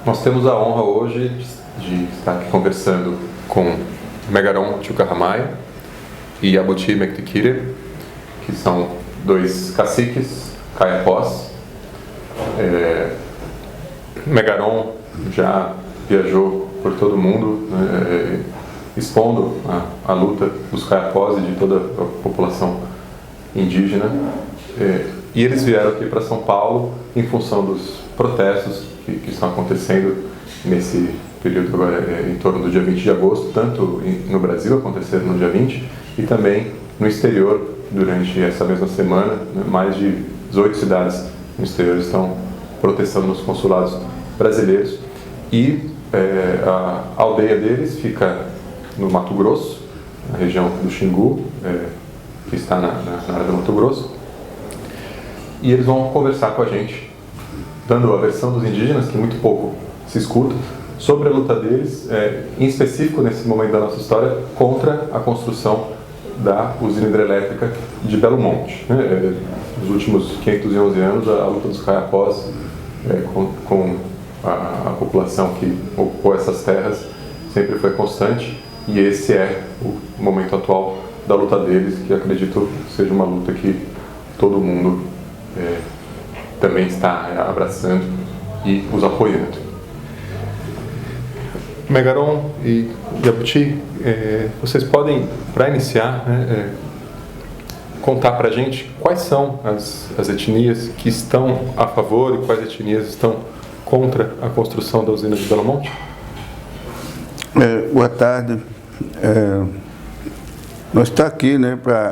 Nós temos a honra hoje de estar aqui conversando com Megaron Chukahamaya e Abuti Mektikire, que são dois caciques caiapós. Megaron já viajou por todo o mundo, expondo a luta dos caiapós e de toda a população indígena. E eles vieram aqui para São Paulo em função dos protestos que estão acontecendo nesse período agora, em torno do dia 20 de agosto, tanto no Brasil, aconteceram no dia 20, e também no exterior, durante essa mesma semana. Mais de 18 cidades no exterior estão protestando nos consulados brasileiros. E a aldeia deles fica no Mato Grosso, na região do Xingu, que está na área do Mato Grosso. E eles vão conversar com a gente, dando a versão dos indígenas, que muito pouco se escuta, sobre a luta deles, em específico nesse momento da nossa história, contra a construção da usina hidrelétrica de Belo Monte. Nos últimos 511 anos, a luta dos caiapós com a população que ocupou essas terras sempre foi constante, e esse é o momento atual da luta deles, que acredito seja uma luta que todo mundo também está abraçando e os apoiando. Megaron e Abuti, vocês podem, para iniciar, contar para a gente quais são as etnias que estão a favor e quais etnias estão contra a construção da usina de Belo Monte? Boa tarde. Nós estamos aqui,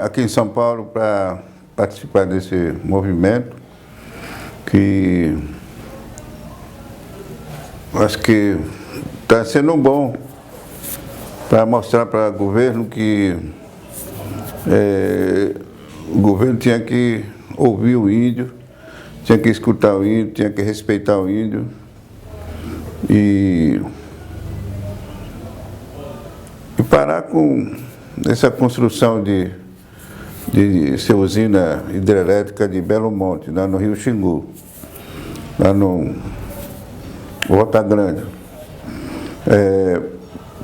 aqui em São Paulo, para participar desse movimento que acho que está sendo bom para mostrar para o governo que o governo tinha que ouvir o índio, tinha que escutar o índio, tinha que respeitar o índio e parar com essa construção de ser usina hidrelétrica de Belo Monte, lá no Rio Xingu, lá no Volta Grande.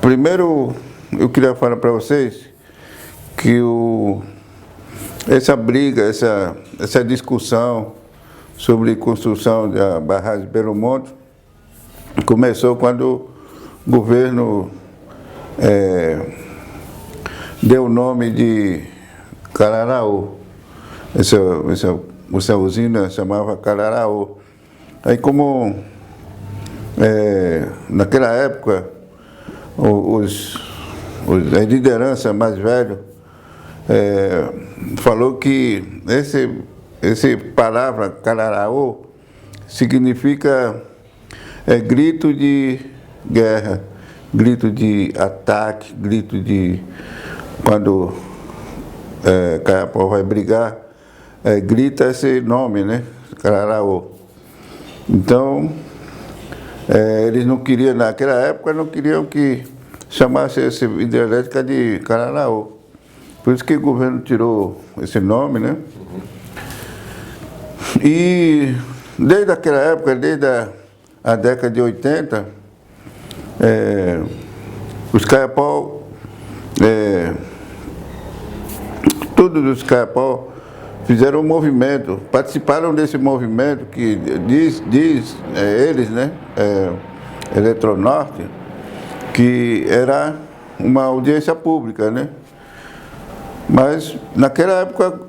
Primeiro, eu queria falar para vocês que essa briga, essa discussão sobre construção da barragem de Belo Monte começou quando o governo deu o nome de Cararaú. Essa usina chamava Cararaú. Aí como naquela época a liderança mais velha falou que essa palavra Cararaú significa grito de guerra, grito de ataque, grito de quando Caiapó vai brigar, grita esse nome, Cararaú. Então, eles não queriam, naquela época, não queriam que chamasse essa hidrelétrica de Cararaú. Por isso que o governo tirou esse nome, E desde aquela época, desde a década de 80, os Caiapó, todos os Caiapó fizeram um movimento, participaram desse movimento que diz eles, Eletronorte, que era uma audiência pública, Mas naquela época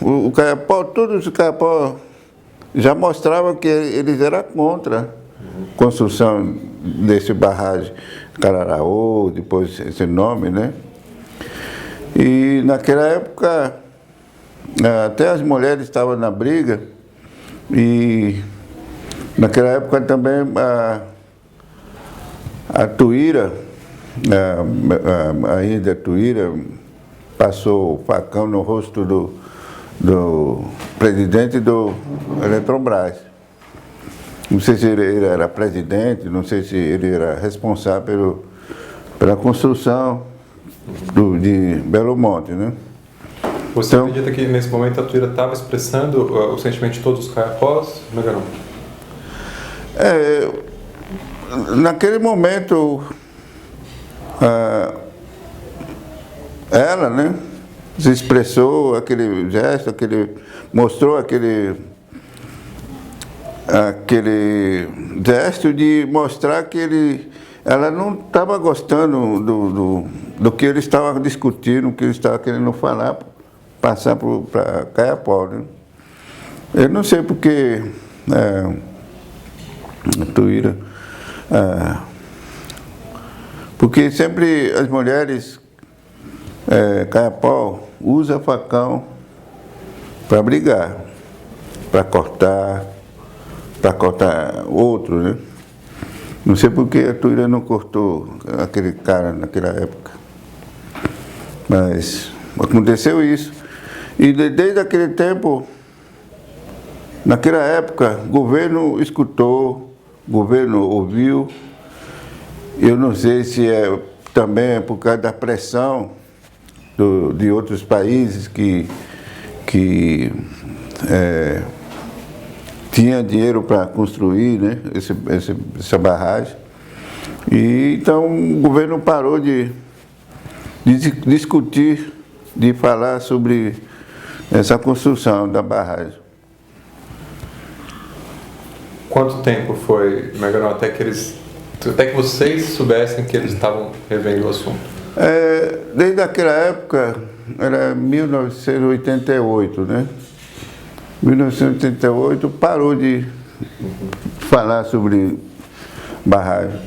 o Caiapó, todos os Caiapó já mostravam que eles eram contra a construção desse barragem Cararaú, depois esse nome, E naquela época até as mulheres estavam na briga, e naquela época também a Tuíra, a Ida Tuíra, passou o facão no rosto do presidente do Eletrobras. Não sei se ele era presidente, não sei se ele era responsável pela construção de Belo Monte, Você acredita que nesse momento a Tuíra estava expressando o sentimento de todos os caiapós, Megaron? naquele momento, ela, né, se expressou aquele gesto, mostrou aquele gesto de mostrar que ela não estava gostando do que ele estava discutindo, o que ele estava querendo falar, passar para Caiapó, né? Eu não sei porque Tuíra, porque sempre as mulheres Caiapó usa facão para brigar, para cortar outro, né? Não sei porque a Tuíra não cortou aquele cara naquela época. Mas aconteceu isso. E desde aquele tempo, naquela época, o governo escutou, o governo ouviu. Eu não sei se é também por causa da pressão de outros países que tinha dinheiro para construir, né, essa barragem. E então o governo parou de discutir, de falar sobre essa construção da barragem. Quanto tempo foi, Megaron, até que vocês soubessem que eles estavam revendo o assunto? Desde aquela época, era 1988, né? 1988 parou de falar sobre barragem.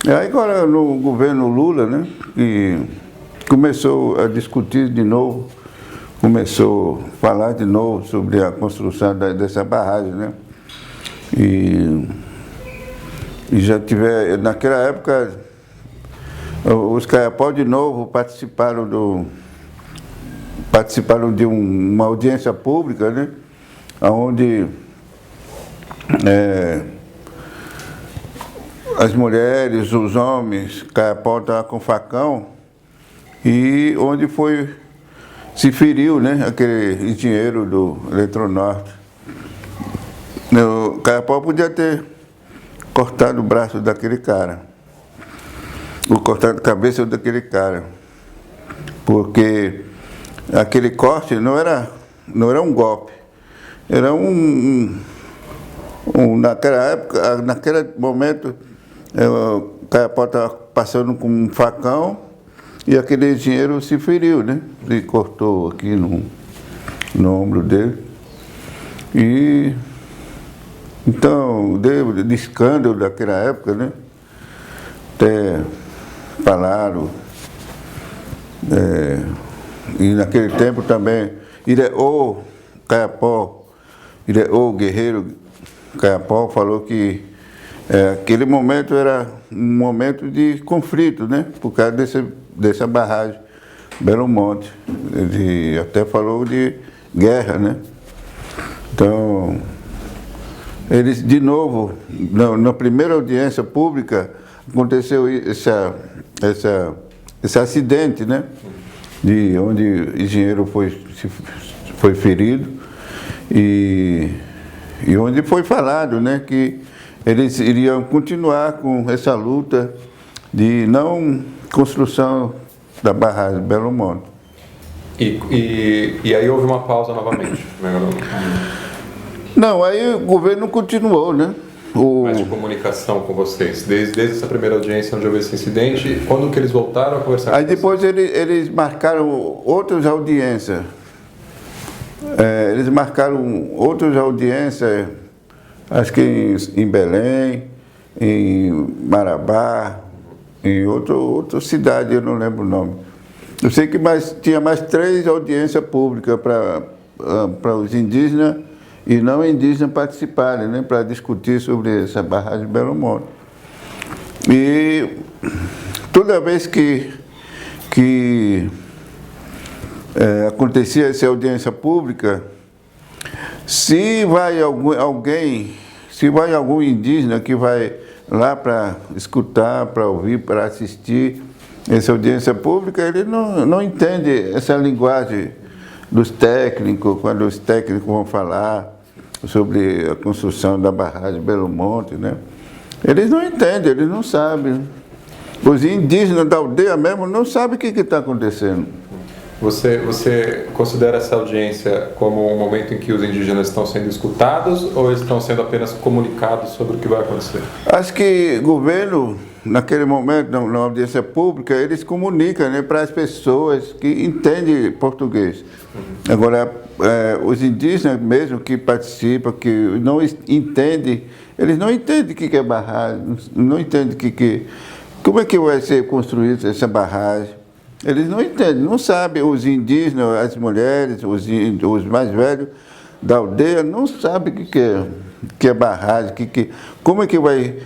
E aí agora no governo Lula, né, que começou a discutir de novo, começou a falar de novo sobre a construção dessa barragem, né? E já naquela época, os Caiapó de novo participaram de uma audiência pública, né, onde as mulheres, os homens, Caiapó estavam com facão, e onde se feriu, né, aquele engenheiro do Eletronorte. O Caiapó podia ter cortado o braço daquele cara, ou cortado a cabeça daquele cara, porque aquele corte não era um golpe, era naquela época, naquele momento, o Caiapó estava passando com um facão e aquele engenheiro se feriu, né? E cortou aqui no ombro dele. E então, deu de escândalo daquela época, né? Até falaram. E naquele tempo também, o guerreiro Caiapó falou que aquele momento era um momento de conflito, né? Por causa dessa barragem, Belo Monte. Ele até falou de guerra, né? Então, eles, de novo, na primeira audiência pública, aconteceu esse acidente, né? De onde o engenheiro foi ferido e onde foi falado, né, que eles iriam continuar com essa luta de não construção da barragem Belo Monte. E aí houve uma pausa novamente? Não, aí o governo continuou, né? Mas de comunicação com vocês, desde essa primeira audiência onde houve esse incidente, quando que eles voltaram a conversar? Aí depois eles marcaram outras audiências. Eles marcaram outras audiências, acho que em Belém, em Marabá, em outra cidade, eu não lembro o nome. Eu sei que tinha mais 3 audiências públicas para os indígenas e não indígenas participarem, né, para discutir sobre essa barragem de Belo Monte. E toda vez que acontecia essa audiência pública, se vai algum indígena que vai lá para escutar, para ouvir, para assistir essa audiência pública, ele não entende essa linguagem dos técnicos, quando os técnicos vão falar sobre a construção da barragem Belo Monte, né? Eles não entendem, eles não sabem. Os indígenas da aldeia mesmo não sabem o que está acontecendo. Você considera essa audiência como um momento em que os indígenas estão sendo escutados ou eles estão sendo apenas comunicados sobre o que vai acontecer? Acho que o governo, naquele momento, na audiência pública, eles comunicam, né, para as pessoas que entendem português. Agora, os indígenas mesmo que participam, que não entendem, eles não entendem o que é barragem, não entendem como é que vai ser construída essa barragem. Eles não entendem, não sabem. Os indígenas, as mulheres, os mais velhos da aldeia não sabem o que é barragem, como é que vai,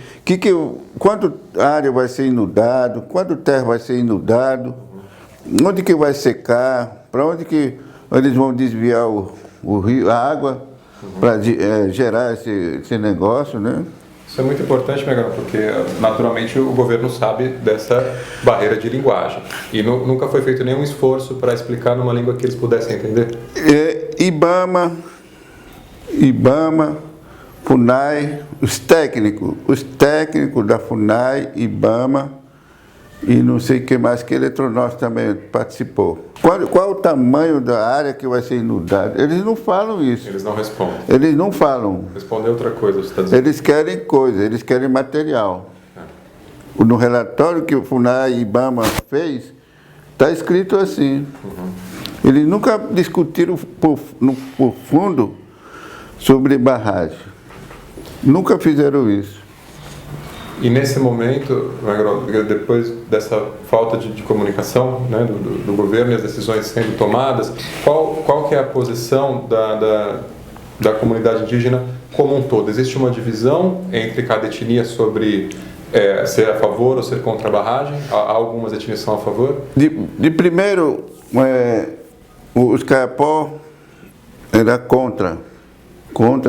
quanto área vai ser inundado, quanto terra vai ser inundado, onde que vai secar, para onde que eles vão desviar o rio, a água, para gerar esse negócio, né? Isso é muito importante, Megrão, porque naturalmente o governo sabe dessa barreira de linguagem e nunca foi feito nenhum esforço para explicar numa língua que eles pudessem entender. IBAMA, FUNAI, os técnicos da FUNAI, IBAMA e não sei o que mais, que Eletronorte também participou. Qual o tamanho da área que vai ser inundada? Eles não falam isso. Eles não respondem. Eles não falam. Responder outra coisa, você está dizendo. Eles querem coisa, eles querem material. No relatório que o FUNAI e IBAMA fez, está escrito assim. Eles nunca discutiram por fundo sobre barragem. Nunca fizeram isso. E nesse momento, depois dessa falta de comunicação, né, do governo e as decisões sendo tomadas, qual que é a posição da comunidade indígena como um todo? Existe uma divisão entre cada etnia sobre ser a favor ou ser contra a barragem? Há algumas etnias que são a favor? De primeiro, os Kayapó era contra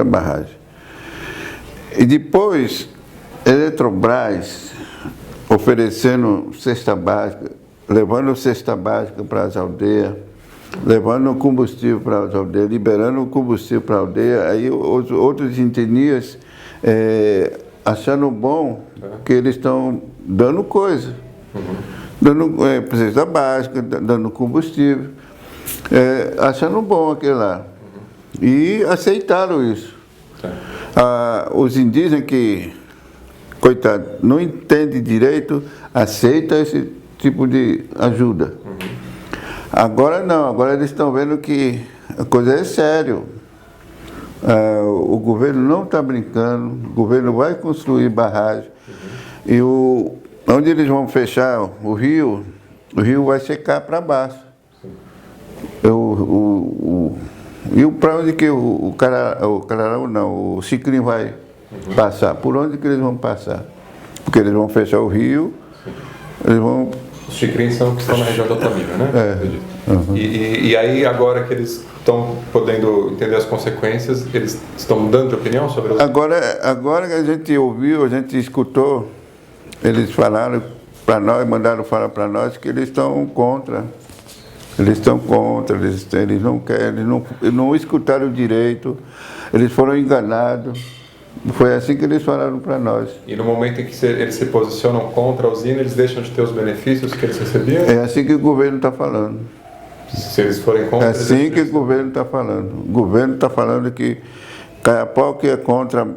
a barragem. E depois, Eletrobras oferecendo cesta básica, levando cesta básica para as aldeias, levando combustível para as aldeias, liberando combustível para a aldeia, aí os outros etnias achando bom que eles estão dando coisa, dando cesta básica, dando combustível, achando bom aquilo lá. E aceitaram isso. Os indígenas que, coitado, não entendem direito, aceita esse tipo de ajuda. Agora não, agora eles estão vendo que a coisa é sério. O governo não está brincando, o governo vai construir barragem. E onde eles vão fechar o rio vai secar para baixo. E para onde que o Xicrim vai passar? Por onde que eles vão passar? Porque eles vão fechar o rio, eles vão... Os Xicrim são que estão na região da Altamira, né? E aí, agora que eles estão podendo entender as consequências, eles estão mudando de opinião sobre as... Agora que a gente ouviu, a gente escutou, eles falaram para nós, mandaram falar para nós que eles estão contra. Eles estão contra, eles não querem, eles não escutaram direito, eles foram enganados. Foi assim que eles falaram para nós. E no momento em que eles se posicionam contra a usina, eles deixam de ter os benefícios que eles recebiam? É assim que o governo está falando. Se eles forem contra... É assim que o governo está falando. O governo está falando que Kayapó, que é contra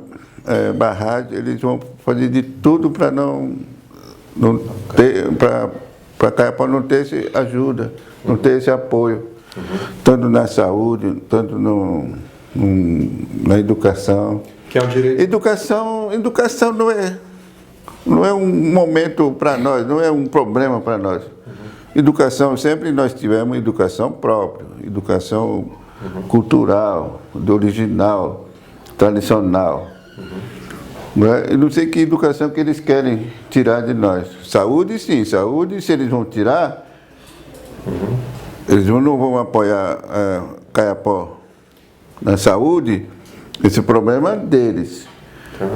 barragem, eles vão fazer de tudo para não ter, para Kayapó não ter essa ajuda, não ter esse apoio, tanto na saúde, tanto na educação. Que é um direito. Educação não é um momento para nós, não é um problema para nós. Educação, sempre nós tivemos educação própria, educação cultural, original, tradicional. Eu não sei que educação que eles querem tirar de nós. Saúde, sim, saúde, se eles vão tirar, eles não vão apoiar Kayapó na saúde, esse problema é deles.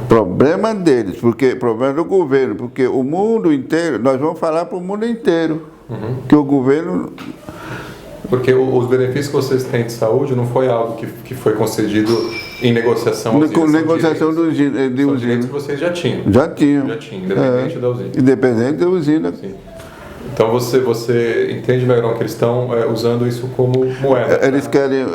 Problema deles, porque problema do governo, porque o mundo inteiro, nós vamos falar para o mundo inteiro, que o governo... Porque os benefícios que vocês têm de saúde não foi algo que foi concedido Em negociação com negociação de usina. usina. Que vocês já tinham. Já tinham. Independente da usina. Independente da usina. Sim. Então você entende, Megrão, que eles estão usando isso como moeda? Eles querem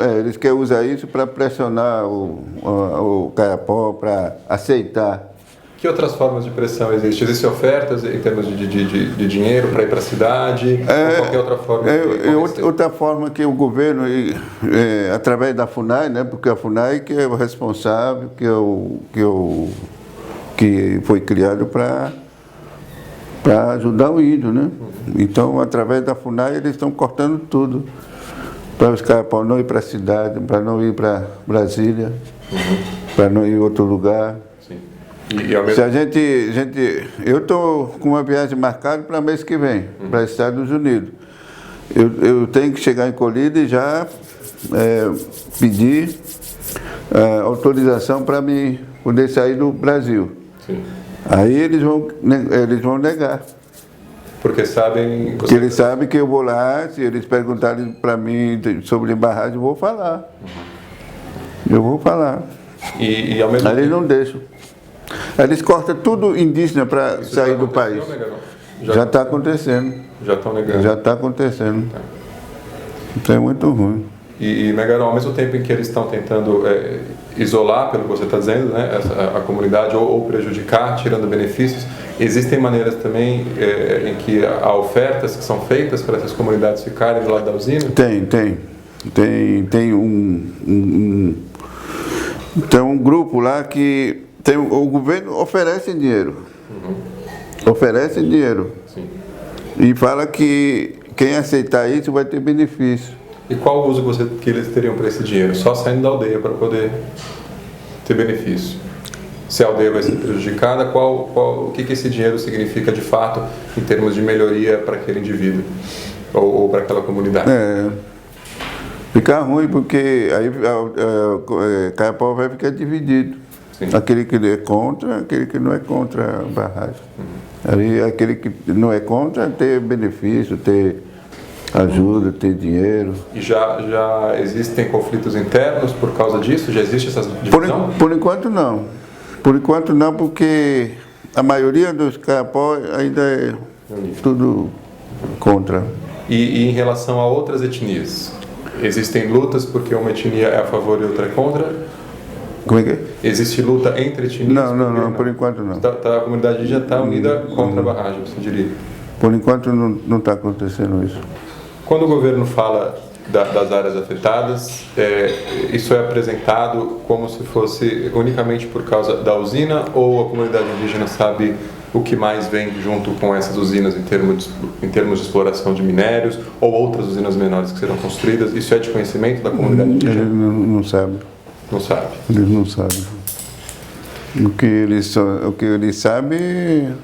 usar isso para pressionar o Caiapó para aceitar. Que outras formas de pressão existem? Existem ofertas em termos de dinheiro para ir para a cidade? Ou qualquer outra forma? Outra forma que o governo, através da FUNAI, né, porque a FUNAI que é o responsável, que foi criado para ajudar o índio, né? Então, através da FUNAI, eles estão cortando tudo para os Caiapó não ir para a cidade, para não ir para Brasília, para não ir em outro lugar. Sim. Eu estou com uma viagem marcada para mês que vem, para Estados Unidos. Eu tenho que chegar em Colíder e já pedir autorização para me poder sair do Brasil. Sim. Aí eles vão negar. Porque sabem... Porque eles sabem que eu vou lá, se eles perguntarem para mim sobre barragem, eu vou falar. Eu vou falar. E ao mesmo tempo... Eles não deixam. Eles cortam tudo indígena para sair do país. Já está acontecendo. Já estão negando. Já está acontecendo. Tá. Isso é muito ruim. E Megarão, ao mesmo tempo em que eles estão tentando isolar, pelo que você está dizendo, né, a comunidade ou prejudicar, tirando benefícios, existem maneiras também em que há ofertas que são feitas para essas comunidades ficarem do lado da usina? Tem um grupo lá que o governo oferece dinheiro. Oferece dinheiro. Sim. E fala que quem aceitar isso vai ter benefício. E qual o uso que eles teriam para esse dinheiro? Só saindo da aldeia para poder ter benefício. Se a aldeia vai ser prejudicada, o que esse dinheiro significa de fato em termos de melhoria para aquele indivíduo ou para aquela comunidade? Fica ruim porque aí Caiapó vai ficar dividido. Sim. Aquele que é contra, aquele que não é contra a barragem. Aí aquele que não é contra ter benefício, ter ajuda, ter dinheiro. E já existem conflitos internos por causa disso? Já existe essa divisão? Por enquanto não. Por enquanto não, porque a maioria dos Caiapó ainda é tudo contra. E em relação a outras etnias? Existem lutas porque uma etnia é a favor e outra é contra? Como é que é? Existe luta entre etnias? Não, por enquanto não. A comunidade indígena está unida contra a barragem, você diria? Por enquanto não está acontecendo isso. Quando o governo fala das áreas afetadas, isso é apresentado como se fosse unicamente por causa da usina ou a comunidade indígena sabe o que mais vem junto com essas usinas em termos de exploração de minérios ou outras usinas menores que serão construídas? Isso é de conhecimento da comunidade indígena? Eles não sabem. Não sabe? Eles não sabem. O que eles sabem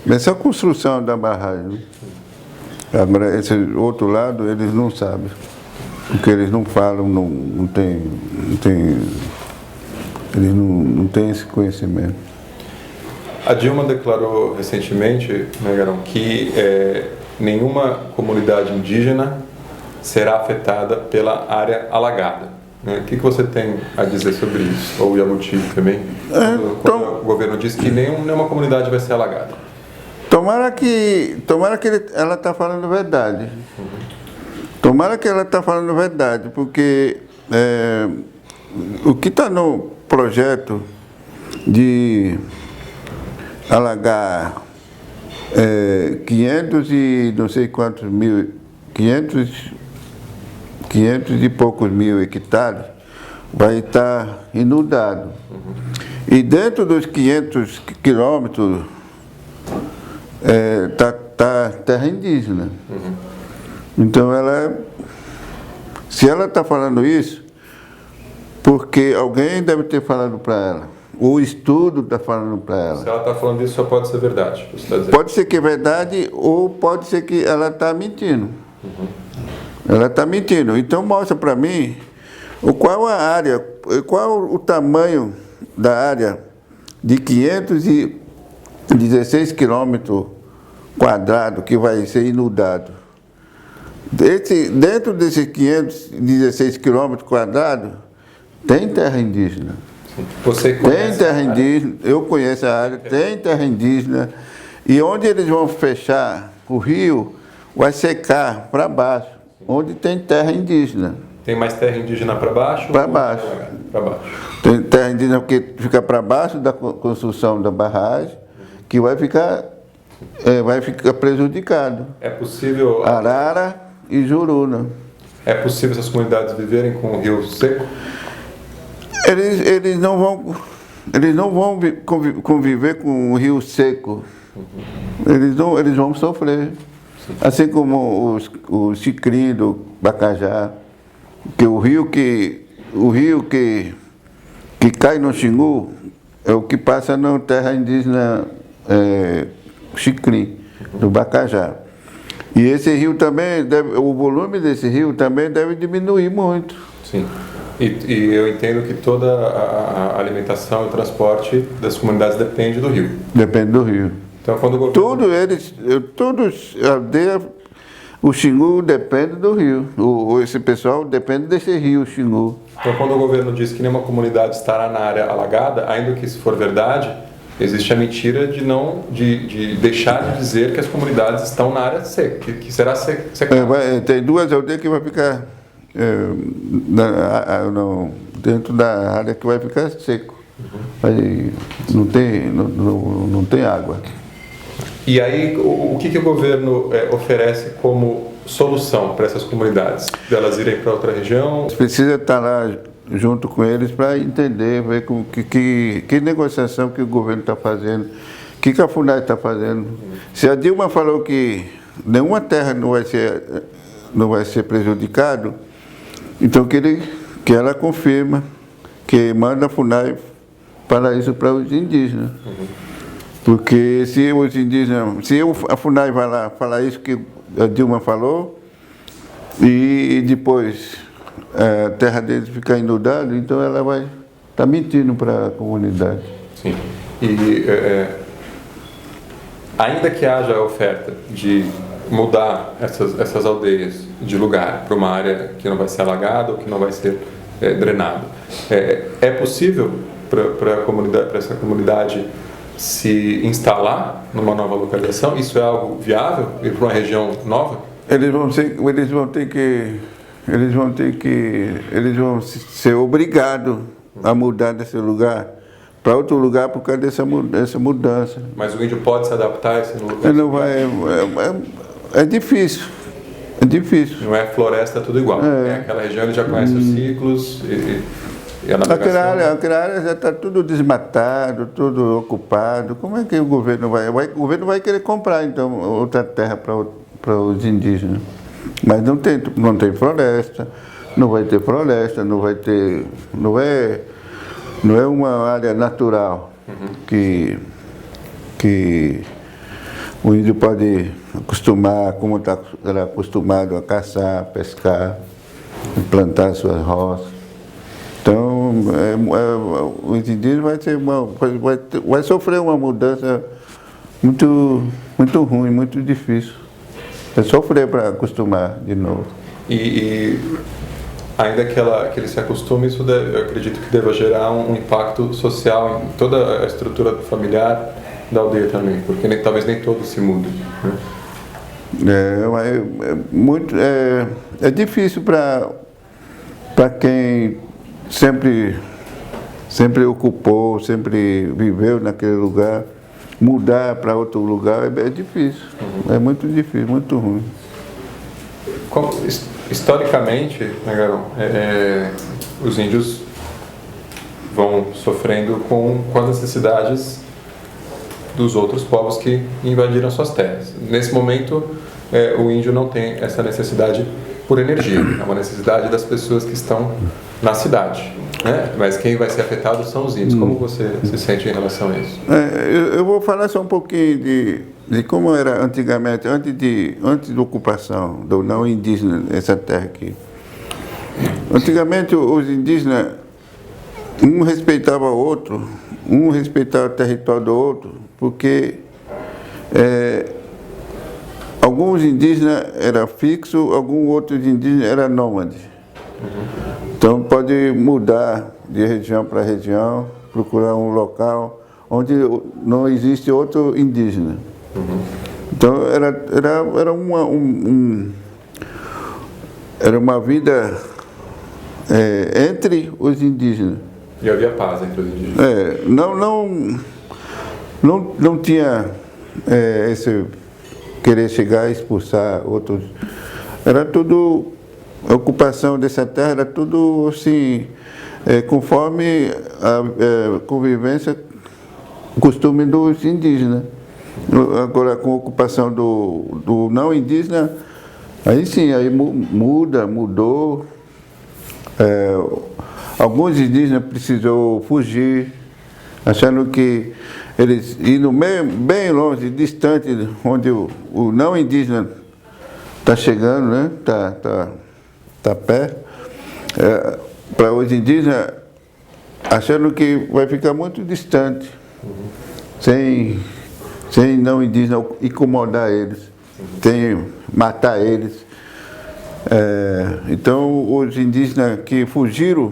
essa construção da barragem. Agora, esse outro lado, eles não sabem. Porque eles não falam, eles não têm esse conhecimento. A Dilma declarou recentemente, Megarão, que nenhuma comunidade indígena será afetada pela área alagada. O que você tem a dizer sobre isso? Ou o Yabuti também? Quando o governo diz que nenhuma comunidade vai ser alagada. Tomara que ela está falando a verdade. Tomara que ela está falando a verdade, porque o que está no projeto de alagar 500 e não sei quantos mil, 500 e poucos mil hectares, vai estar inundado. E dentro dos 500 quilômetros tá terra indígena. Então se ela está falando isso, porque alguém deve ter falado para ela. O estudo está falando para ela. Se ela está falando isso, só pode ser verdade. Você tá dizendo. Pode ser que é verdade ou pode ser que ela está mentindo. Ela está mentindo. Então mostra para mim qual a área, qual o tamanho da área de 516 quilômetros quadrados que vai ser inundado. Dentro desses 516 quilômetros quadrados, tem terra indígena. Você tem terra indígena, eu conheço a área, tem terra indígena. E onde eles vão fechar o rio, vai secar para baixo, onde tem terra indígena. Tem mais terra indígena para baixo? Para baixo. Para baixo. Tem terra indígena que fica para baixo da construção da barragem, que vai ficar prejudicado. É possível... Arara e Juruna. É possível essas comunidades viverem com o rio seco? Eles não vão conviver com o rio seco. Eles vão sofrer. Assim como o Xicrim do Bacajá, que o rio que cai no Xingu é o que passa na terra indígena Xicrim do Bacajá. E esse rio também, o volume desse rio também deve diminuir muito. Sim. E eu entendo que toda a alimentação e transporte das comunidades depende do rio. Depende do rio. Então, quando o governo... Todos, o Xingu depende do rio. Esse pessoal depende desse rio, Xingu. Então, quando o governo diz que nenhuma comunidade estará na área alagada, ainda que isso for verdade, existe a mentira de deixar de dizer que as comunidades estão na área seca, que será secada. Tem duas aldeias que vai ficar dentro da área que vai ficar seco. Não tem água. E aí, o que o governo oferece como solução para essas comunidades? Delas irem para outra região? Precisa estar lá junto com eles para entender, ver que negociação que o governo está fazendo, o que a FUNAI está fazendo. Se a Dilma falou que nenhuma terra não vai ser prejudicado, então que ela confirma, que manda a FUNAI para isso para os indígenas. Porque se os indígenas, a FUNAI vai lá falar isso que a Dilma falou, e depois a terra deles ficar inundada, então ela vai estar mentindo para a comunidade. Sim. E ainda que haja a oferta de mudar essas aldeias de lugar para uma área que não vai ser alagada ou que não vai ser drenada, é possível para essa comunidade se instalar numa nova localização? Isso é algo viável? Ir para uma região nova? Eles vão ser obrigados a mudar desse lugar para outro lugar por causa dessa mudança. Mas o índio pode se adaptar a esse lugar? Ele não vai. É difícil. É difícil. Não é floresta tudo igual. Aquela região ele já conhece os ciclos e a navegação. Aquela área já está tudo desmatado, tudo ocupado. Como é que o governo vai? O governo vai querer comprar então outra terra para os indígenas. Mas não tem floresta, não vai ter floresta, não é uma área natural que o índio pode acostumar, como era acostumado a caçar, pescar, plantar suas roças. Então, os indígenas vai sofrer uma mudança muito, muito ruim, muito difícil. É sofrer para acostumar de novo. E ainda que ele se acostume, isso eu acredito que deva gerar um impacto social em toda a estrutura familiar da aldeia também, porque talvez nem todos se mudem. Né? É difícil para quem sempre ocupou, sempre viveu naquele lugar, mudar para outro lugar é difícil. É muito difícil, muito ruim. Historicamente, né, Garão, os índios vão sofrendo com as necessidades dos outros povos que invadiram suas terras. Nesse momento, o índio não tem essa necessidade por energia, é uma necessidade das pessoas que estão na cidade. Né? Mas quem vai ser afetado são os índios. Como você se sente em relação a isso? Eu vou falar só um pouquinho de como era antigamente, antes da ocupação do não indígena, essa terra aqui. Antigamente os indígenas, um respeitava o outro, um respeitava o território do outro, porque alguns indígenas eram fixos, alguns outros indígenas eram nômades. Então pode mudar de região para região, procurar um local onde não existe outro indígena. Então era uma vida entre os indígenas. E havia paz entre os indígenas? Não tinha esse querer chegar e expulsar outros. Era tudo, a ocupação dessa terra era tudo assim, conforme a convivência, o costume dos indígenas. Agora, com a ocupação do não indígena, aí sim, aí mudou. Alguns indígenas precisou fugir, achando que eles indo bem longe, distante, onde o não indígena está chegando, né? Tá perto. Para os indígenas, achando que vai ficar muito distante, sem não indígena incomodar eles, sem matar eles. Então, os indígenas que fugiram,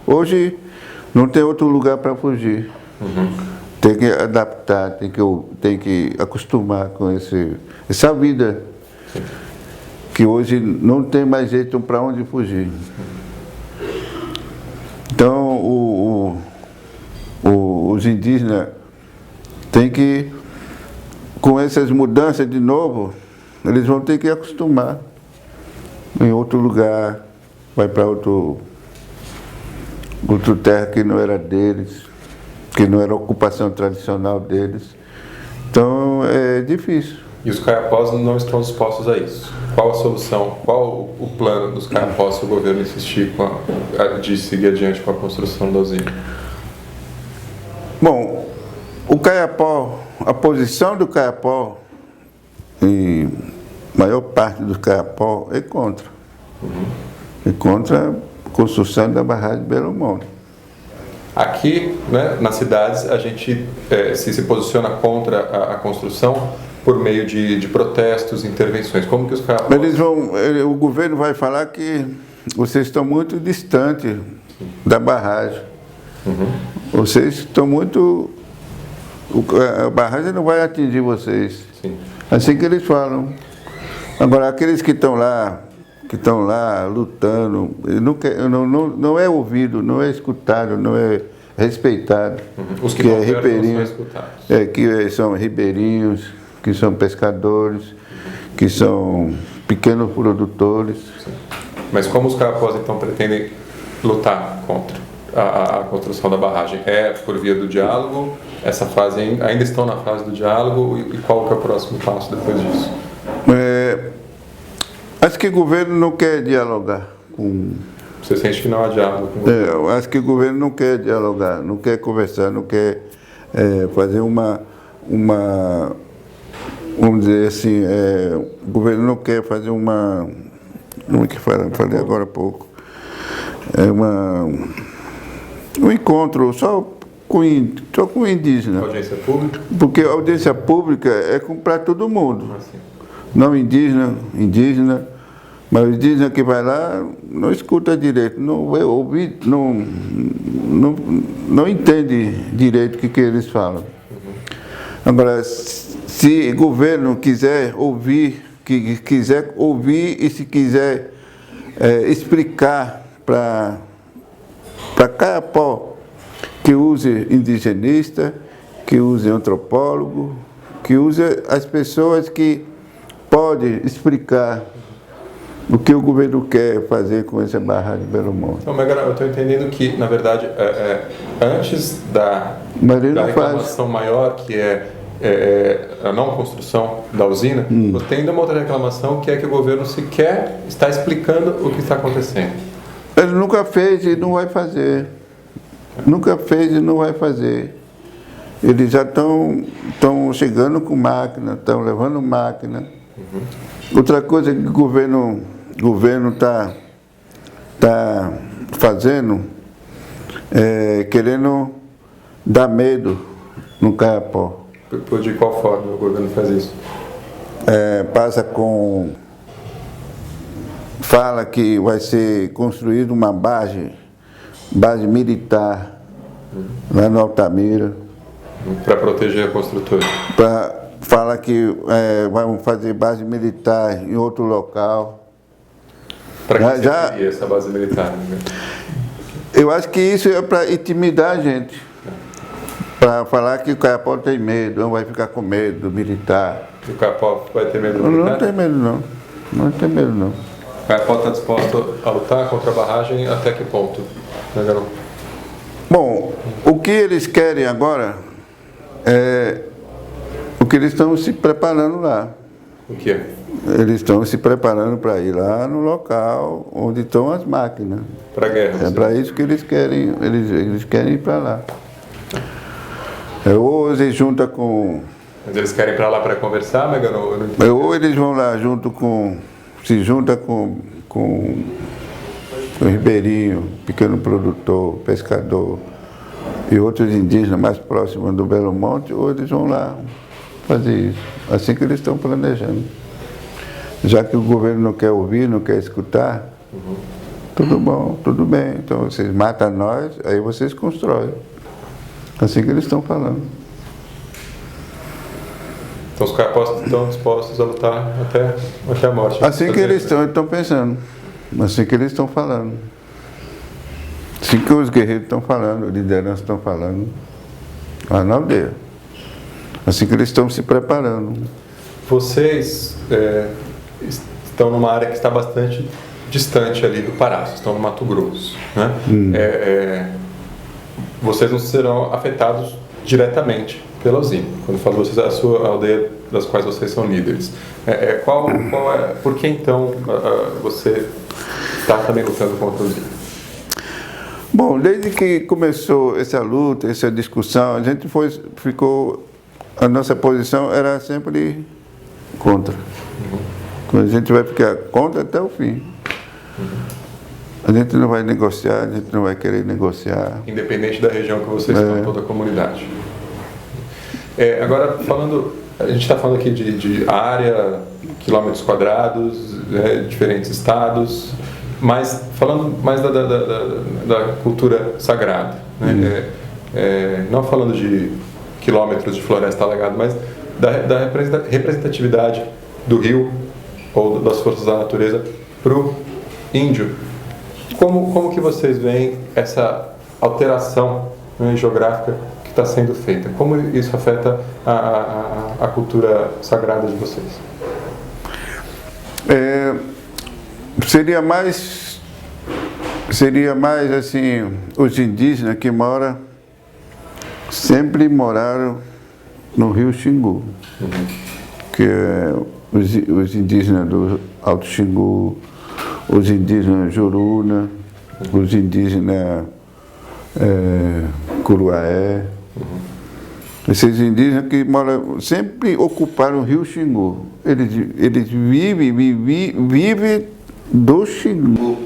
hoje não tem outro lugar para fugir. Tem que adaptar, tem que acostumar com essa vida, que hoje não tem mais jeito para onde fugir. Então, os indígenas têm que, com essas mudanças de novo, eles vão ter que acostumar em outro lugar, vai para outra terra que não era deles, que não era a ocupação tradicional deles. Então é difícil. E os caiapós não estão dispostos a isso. Qual a solução, qual o plano dos caiapós se o governo insistir de seguir adiante com a construção da usina? Bom, o caiapó, a posição do caiapó, e a maior parte dos caiapó é contra. É contra a construção da barragem de Belo Monte. Aqui, né, nas cidades, a gente se posiciona contra a construção por meio de protestos, intervenções. Como que os caiapós... O governo vai falar que vocês estão muito distantes da barragem. Vocês estão muito... A barragem não vai atingir vocês. Sim. Assim que eles falam. Agora, aqueles que estão lá lutando, não é ouvido, não é escutado, não é respeitado. Os que não são escutados. Que são ribeirinhos, que são pescadores, que são pequenos produtores. Sim. Mas como os caiapós então pretendem lutar contra a construção da barragem? É por via do diálogo? Essa fase ainda estão na fase do diálogo? E qual que é o próximo passo depois disso? Acho que o governo não quer dialogar com... Você sente que não há diálogo com o governo? Acho que o governo não quer dialogar, não quer conversar, não quer fazer uma... Vamos dizer assim, o governo não quer fazer uma... Como é que fala? Falei agora há pouco. Um encontro só com o indígena. Audiência pública? Porque a audiência pública é para todo mundo. Assim. Não indígena, mas o indígena que vai lá não escuta direito, não vai ouvir, não entende direito o que eles falam. Agora, se o governo quiser ouvir, e se quiser explicar para caiapó que use indigenista, que use antropólogo, que use as pessoas que podem explicar o que o governo quer fazer com essa barragem de Belo Monte. Então, Megara, eu estou entendendo que, na verdade, antes da reclamação maior, que é a não construção da usina, tem ainda uma outra reclamação, que é que o governo sequer está explicando o que está acontecendo. Ele nunca fez e não vai fazer. Nunca fez e não vai fazer. Eles já estão chegando com máquina, estão levando máquina. Outra coisa que o governo está fazendo é querendo dar medo no caiapó. De qual forma o governo faz isso? passa com... Fala que vai ser construída uma base militar lá no Altamira. Para proteger a construtora. Fala que vão fazer base militar em outro local. Para que seria essa base militar? Né? Eu acho que isso é para intimidar a gente. Para falar que o Caiapó tem medo, não vai ficar com medo do militar. E o Caiapó vai ter medo do militar? Não tem medo não. Não tem medo não. O Caiapó está disposto a lutar contra a barragem até que ponto? Né, Garão? Bom, o que eles querem agora é o que eles estão se preparando lá. O que é? Eles estão se preparando para ir lá no local onde estão as máquinas. Para a guerra? É para isso que eles querem, eles querem ir para lá. Ou eles juntam com... Mas eles querem ir para lá para conversar, Megano? Ou eles vão lá se junta com o ribeirinho, pequeno produtor, pescador e outros indígenas mais próximos do Belo Monte, ou eles vão lá fazer isso. Assim que eles estão planejando. Já que o governo não quer ouvir, não quer escutar, tudo bom, tudo bem. Então vocês matam nós, aí vocês constroem. Assim que eles estão falando. Então os Caiapós estão dispostos a lutar até a morte. Assim que eles estão pensando. Assim que eles estão falando. Assim que os guerreiros estão falando, as lideranças estão falando. Lá na aldeia. Assim que eles estão se preparando. Vocês estão numa área que está bastante distante ali do Pará, vocês estão no Mato Grosso, né? Vocês não serão afetados diretamente pela usina. Quando eu falo vocês, é a sua aldeia das quais vocês são líderes. Por que então você está também lutando contra a usina? Bom, desde que começou essa luta, essa discussão, a gente a nossa posição era sempre contra. A gente vai ficar contra até o fim. A gente não vai negociar, a gente não vai querer negociar. Independente da região que vocês estão, toda a comunidade. Agora, a gente está falando aqui de área, quilômetros quadrados, diferentes estados, mas falando mais da cultura sagrada. Né? Não falando de quilômetros de floresta alagada, mas da representatividade do rio ou das forças da natureza para o índio. Como que vocês veem essa alteração geográfica que está sendo feita? Como isso afeta a cultura sagrada de vocês? Seria mais assim, os indígenas que sempre moraram no Rio Xingu, que é os indígenas do Alto Xingu, os indígenas Juruna, os indígenas Curuaé. Esses indígenas que sempre ocuparam o Rio Xingu. Eles vivem do Xingu.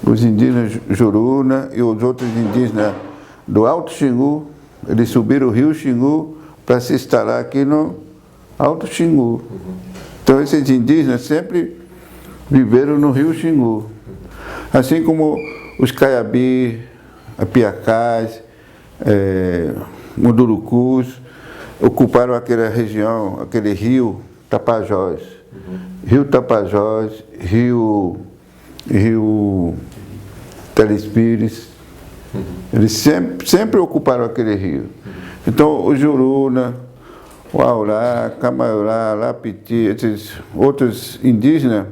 Os indígenas Juruna e os outros indígenas do Alto Xingu, eles subiram o Rio Xingu para se instalar aqui no Alto Xingu. Então esses indígenas sempre viveram no Rio Xingu. Assim como os Caiabi, Apiacás, Mundurucus, ocuparam aquela região, aquele rio Tapajós. Rio Tapajós, rio Telespires. Eles sempre ocuparam aquele rio. Então o Juruna, o Aurá, Camaiorá, Lapiti, esses outros indígenas,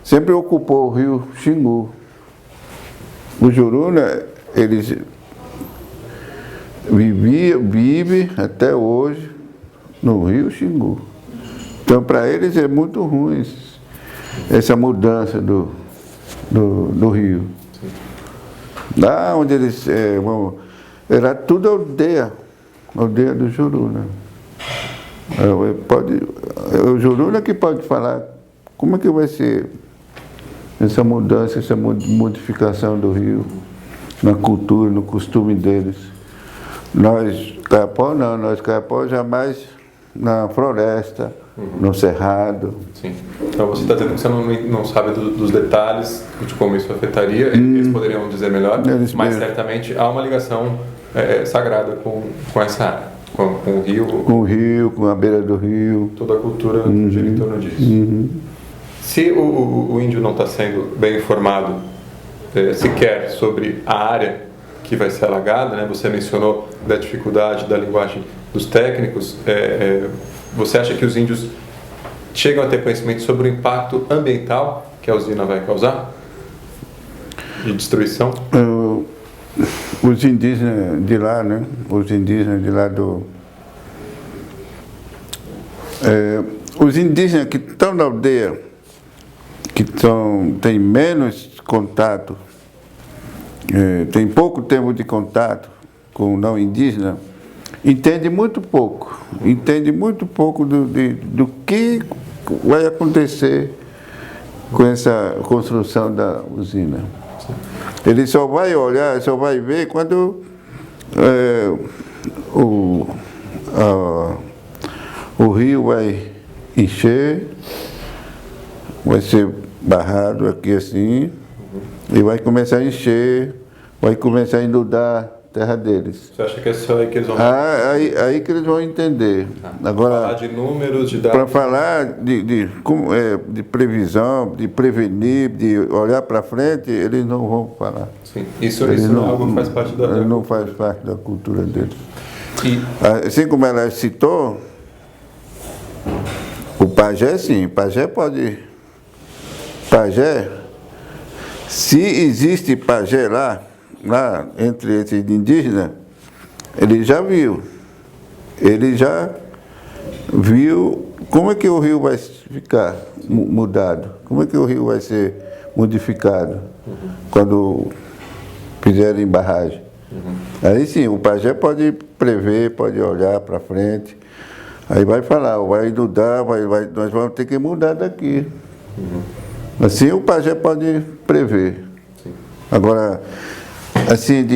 sempre ocupou o rio Xingu. O Juruna, eles vivem até hoje no rio Xingu. Então, para eles é muito ruim essa mudança do rio. Lá onde eles era tudo aldeia do Juruna. O Juruna que pode falar como é que vai ser essa mudança, essa modificação do rio, na cultura, no costume deles. Nós, Caiapó, jamais na floresta, no cerrado. Sim. Então você está dizendo que você não sabe dos detalhes de como isso afetaria, eles poderiam dizer melhor, mas certamente há uma ligação sagrada com essa área, com o rio. Com o rio, com a beira do rio. Toda a cultura gira em torno disso. Se o índio não está sendo bem informado sequer sobre a área que vai ser alagada, né? Você mencionou da dificuldade da linguagem dos técnicos, você acha que os índios chegam a ter conhecimento sobre o impacto ambiental que a usina vai causar? De destruição? Os indígenas de lá, né? Os indígenas de lá os indígenas que estão na aldeia, que têm menos contato, tem pouco tempo de contato com o não indígena, entende muito pouco do que vai acontecer com essa construção da usina. Ele só vai olhar, só vai ver quando o rio vai encher, vai ser barrado aqui assim, e vai começar a encher, vai começar a inundar a terra deles. Você acha que é só aí que eles vão... Aí que eles vão entender. Agora, falar de números, de dados... Para falar de previsão, de prevenir, de olhar para frente, eles não vão falar. Sim. Isso não é algo que faz parte da... Não faz parte da cultura deles. E... Assim como ela citou, o pajé, sim, pajé pode... Pajé, se existe pajé lá entre esses indígenas, ele já viu como é que o rio vai ficar mudado, como é que o rio vai ser modificado quando fizerem barragem. Aí sim, o pajé pode prever, pode olhar para frente, aí vai falar, vai inundar, nós vamos ter que mudar daqui. Assim o pajé pode prever. Sim. Agora, assim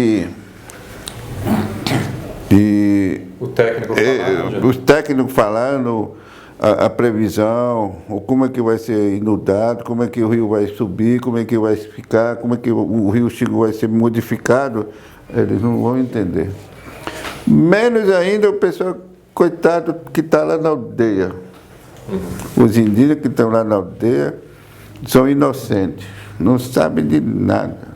o técnico falando, os técnicos falando a previsão, ou como é que vai ser inundado, como é que o rio vai subir, como é que vai ficar, como é que o rio Xingu vai ser modificado, eles não vão entender. Menos ainda o pessoal, coitado, que está lá na aldeia. Os indígenas que estão lá na aldeia são inocentes, não sabem de nada.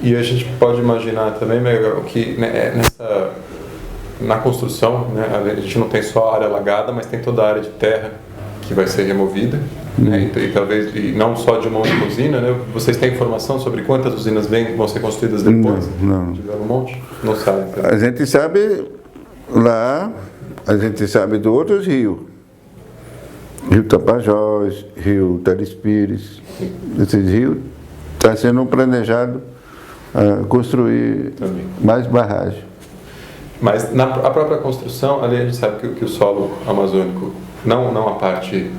E a gente pode imaginar também, Miguel, que na construção, né, a gente não tem só a área alagada, mas tem toda a área de terra que vai ser removida, né, e talvez não só de uma única usina, né? Vocês têm informação sobre quantas usinas vão ser construídas depois de Belo Monte? Não sabe. Então. A gente sabe lá, a gente sabe de outros rios. Rio Tapajós, Rio Telespires, esses rios estão sendo planejado construir mais barragens. Mas a própria construção, ali a gente sabe que o solo amazônico, não a parte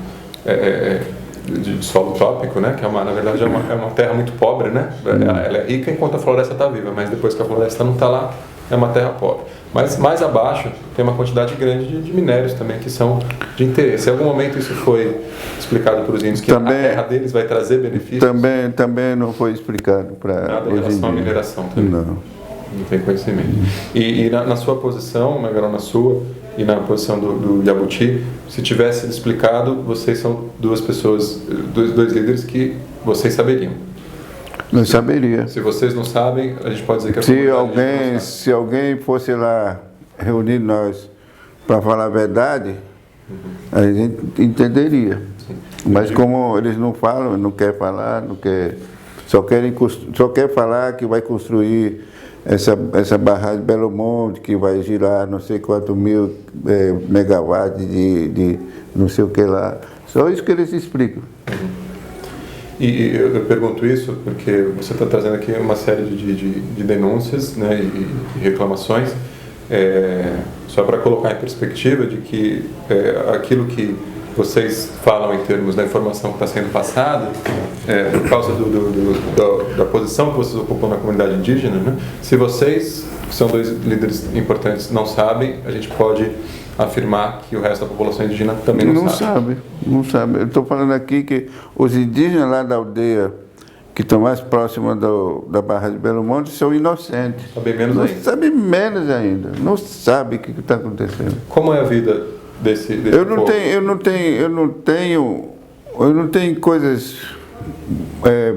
de solo trópico, né, que na verdade é uma terra muito pobre, né? Ela é rica enquanto a floresta está viva, mas depois que a floresta não está lá, é uma terra pobre. Mas mais abaixo tem uma quantidade grande de minérios também que são de interesse. Em algum momento isso foi explicado para os índios, que também, a terra deles vai trazer benefícios? Também não foi explicado para nada em relação à mineração também? Não tem conhecimento. E na sua posição, na sua e na posição do Jabuti, se tivesse explicado, vocês são duas pessoas, dois líderes que vocês saberiam. Não saberia. Se vocês não sabem, a gente pode dizer que se alguém fosse lá reunir nós para falar a verdade, a gente entenderia. Sim. Mas como eles não falam, não querem falar, só quer falar que vai construir essa barragem de Belo Monte, que vai girar não sei quantos mil megawatts de não sei o que lá. Só isso que eles explicam. E eu pergunto isso porque você está trazendo aqui uma série de denúncias, né, e reclamações, só para colocar em perspectiva de que aquilo que vocês falam em termos da informação que está sendo passada, por causa da posição que vocês ocupam na comunidade indígena, né? Se vocês, que são dois líderes importantes, não sabem, a gente pode afirmar que o resto da população indígena também não sabe. Não sabe. Eu estou falando aqui que os indígenas lá da aldeia, que estão mais próximos da Barra de Belo Monte, são inocentes. Sabem menos ainda. Sabem menos ainda. Não sabem o que está acontecendo. Como é a vida desse povo? Eu não tenho coisas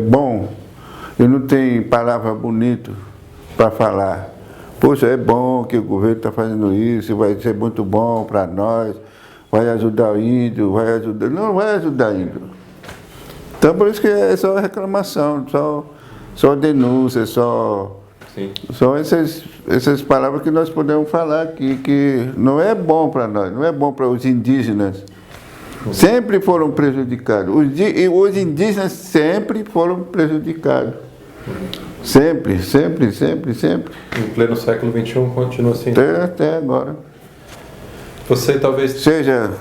bom. Eu não tenho palavra bonita para falar. Poxa, é bom que o governo está fazendo isso, vai ser muito bom para nós, vai ajudar o índio, vai ajudar... Não vai ajudar o índio. Então, por isso que é só reclamação, só denúncia, só essas palavras que nós podemos falar aqui, que não é bom para nós, não é bom para os indígenas. Sempre foram prejudicados. Os indígenas sempre foram prejudicados. Sempre. Em pleno século XXI continua assim? Até agora. Você talvez... Seja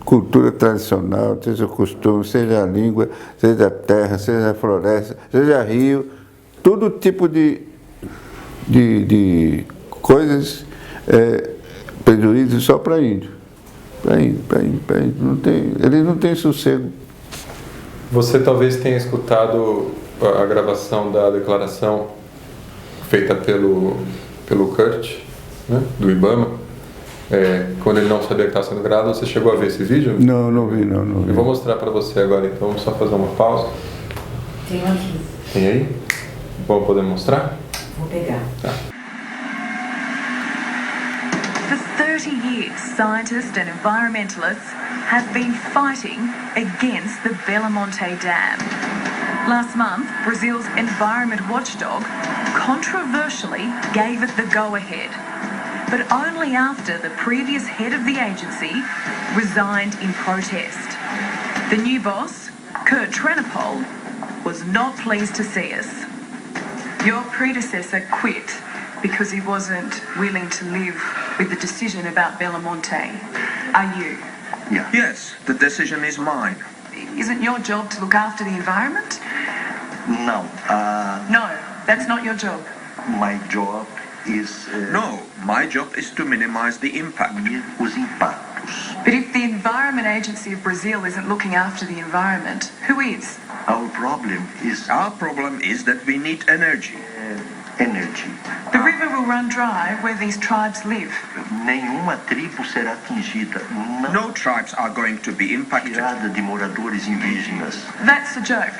cultura tradicional, seja costume, seja a língua, seja a terra, seja a floresta, seja rio, todo tipo de coisas, prejuízos só para índio. Para índio. Eles não têm sossego. Você talvez tenha escutado a gravação da declaração feita pelo Kurt, né, do IBAMA, quando ele não sabia que estava sendo gravado. Você chegou a ver esse vídeo? Não vi. Eu vou mostrar para você agora, então vamos só fazer uma pausa. Tem aqui. Tem aí? Vamos poder mostrar? Vou pegar. Tá. For 30 years, scientists and environmentalists have been fighting against the Belo Monte Dam. Last month, Brazil's environment watchdog controversially gave it the go-ahead, but only after the previous head of the agency resigned in protest. The new boss, Kurt Trenopol, was not pleased to see us. Your predecessor quit because he wasn't willing to live with the decision about Belo Monte. Are you? Yeah. Yes, the decision is mine. Isn't your job to look after the environment? No. No, that's not your job. My job is... No, my job is to minimize the impact. Os impactos. But if the Environment Agency of Brazil isn't looking after the environment, who is? Our problem is that we need energy. Energy. The river will run dry where these tribes live. Nenhuma tribo será atingida. No tribes are going to be impacted. Tirada de moradores indígenas. That's a joke.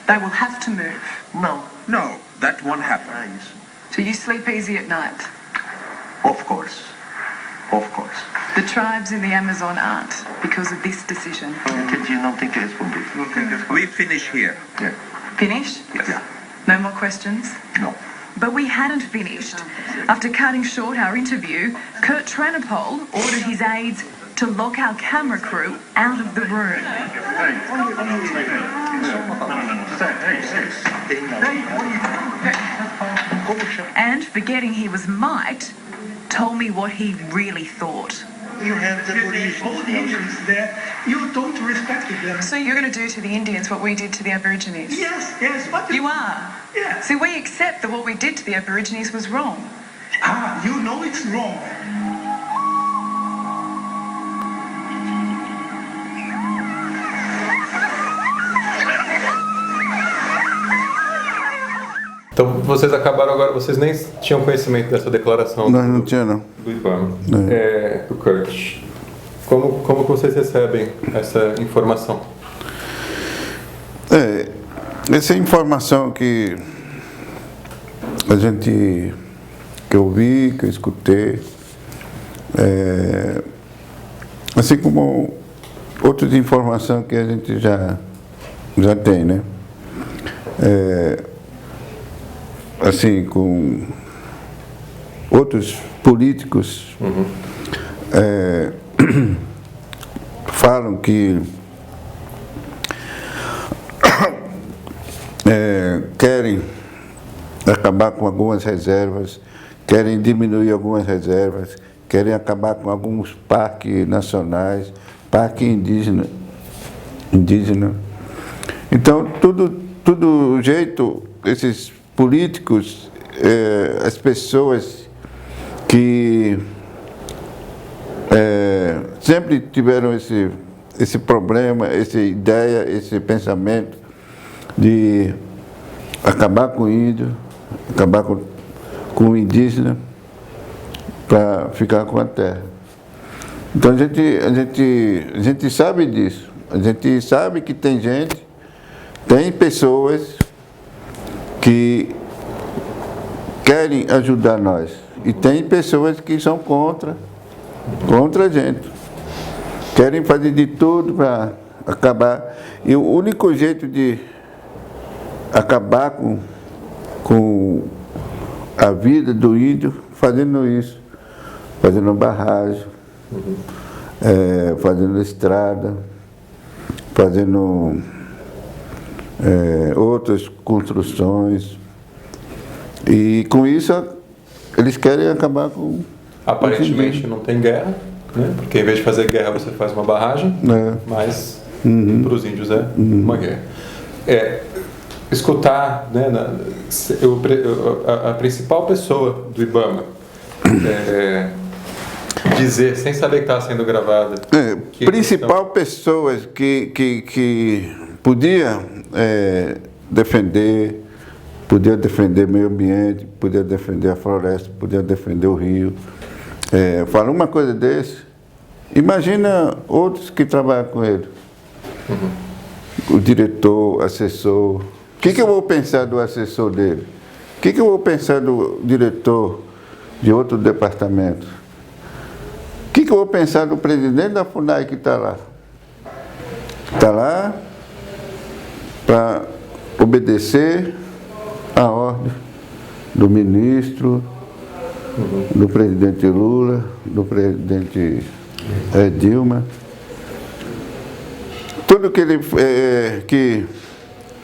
They will have to move. No, that won't happen. So you sleep easy at night? Of course. The tribes in the Amazon aren't, because of this decision. Entendi, não tem que responder. We finish here. Yeah. Finished? Yes. No more questions? No. But we hadn't finished. After cutting short our interview, Kurt Trenopol ordered his aides to lock our camera crew out of the room. And, forgetting he was mic'd, told me what he really thought. You have the Indians there. You don't respect them. So you're going to do to the Indians what we did to the Aborigines? Yes. What You are? Yeah. See, we accept that what we did to the Aborigines was wrong. You know it's wrong. Então vocês acabaram agora, vocês nem tinham conhecimento dessa declaração Não tinha não. do IBAMA, do Kurt. Como que vocês recebem essa informação? Essa informação que eu vi, que eu escutei, assim como outras informações que a gente já tem, né? Assim, com outros políticos falam que querem acabar com algumas reservas, querem diminuir algumas reservas, querem acabar com alguns parques nacionais, parque indígena. Então, tudo jeito, esses políticos, as pessoas que sempre tiveram esse problema, essa ideia, esse pensamento de acabar com o índio, acabar com o indígena, para ficar com a terra. Então a gente sabe disso, a gente sabe que tem pessoas que querem ajudar nós, e tem pessoas que são contra a gente, querem fazer de tudo para acabar, e o único jeito de acabar com a vida do índio, fazendo isso, fazendo barragem, fazendo estrada, fazendo outras construções, e com isso eles querem acabar com... Aparentemente não tem guerra, né? Porque em vez de fazer guerra você faz uma barragem, mas para os índios é uma guerra. Escutar, né, a principal pessoa do IBAMA dizer, sem saber que está sendo gravada... Principal pessoa que podia defender o meio ambiente, podia defender a floresta, podia defender o rio. Fala uma coisa desse, imagina outros que trabalham com ele. O diretor, assessor. O que eu vou pensar do assessor dele? O que eu vou pensar do diretor de outro departamento? O que eu vou pensar do presidente da FUNAI que está lá? Está lá para obedecer a ordem do ministro, do presidente Lula, do presidente Dilma. Tudo que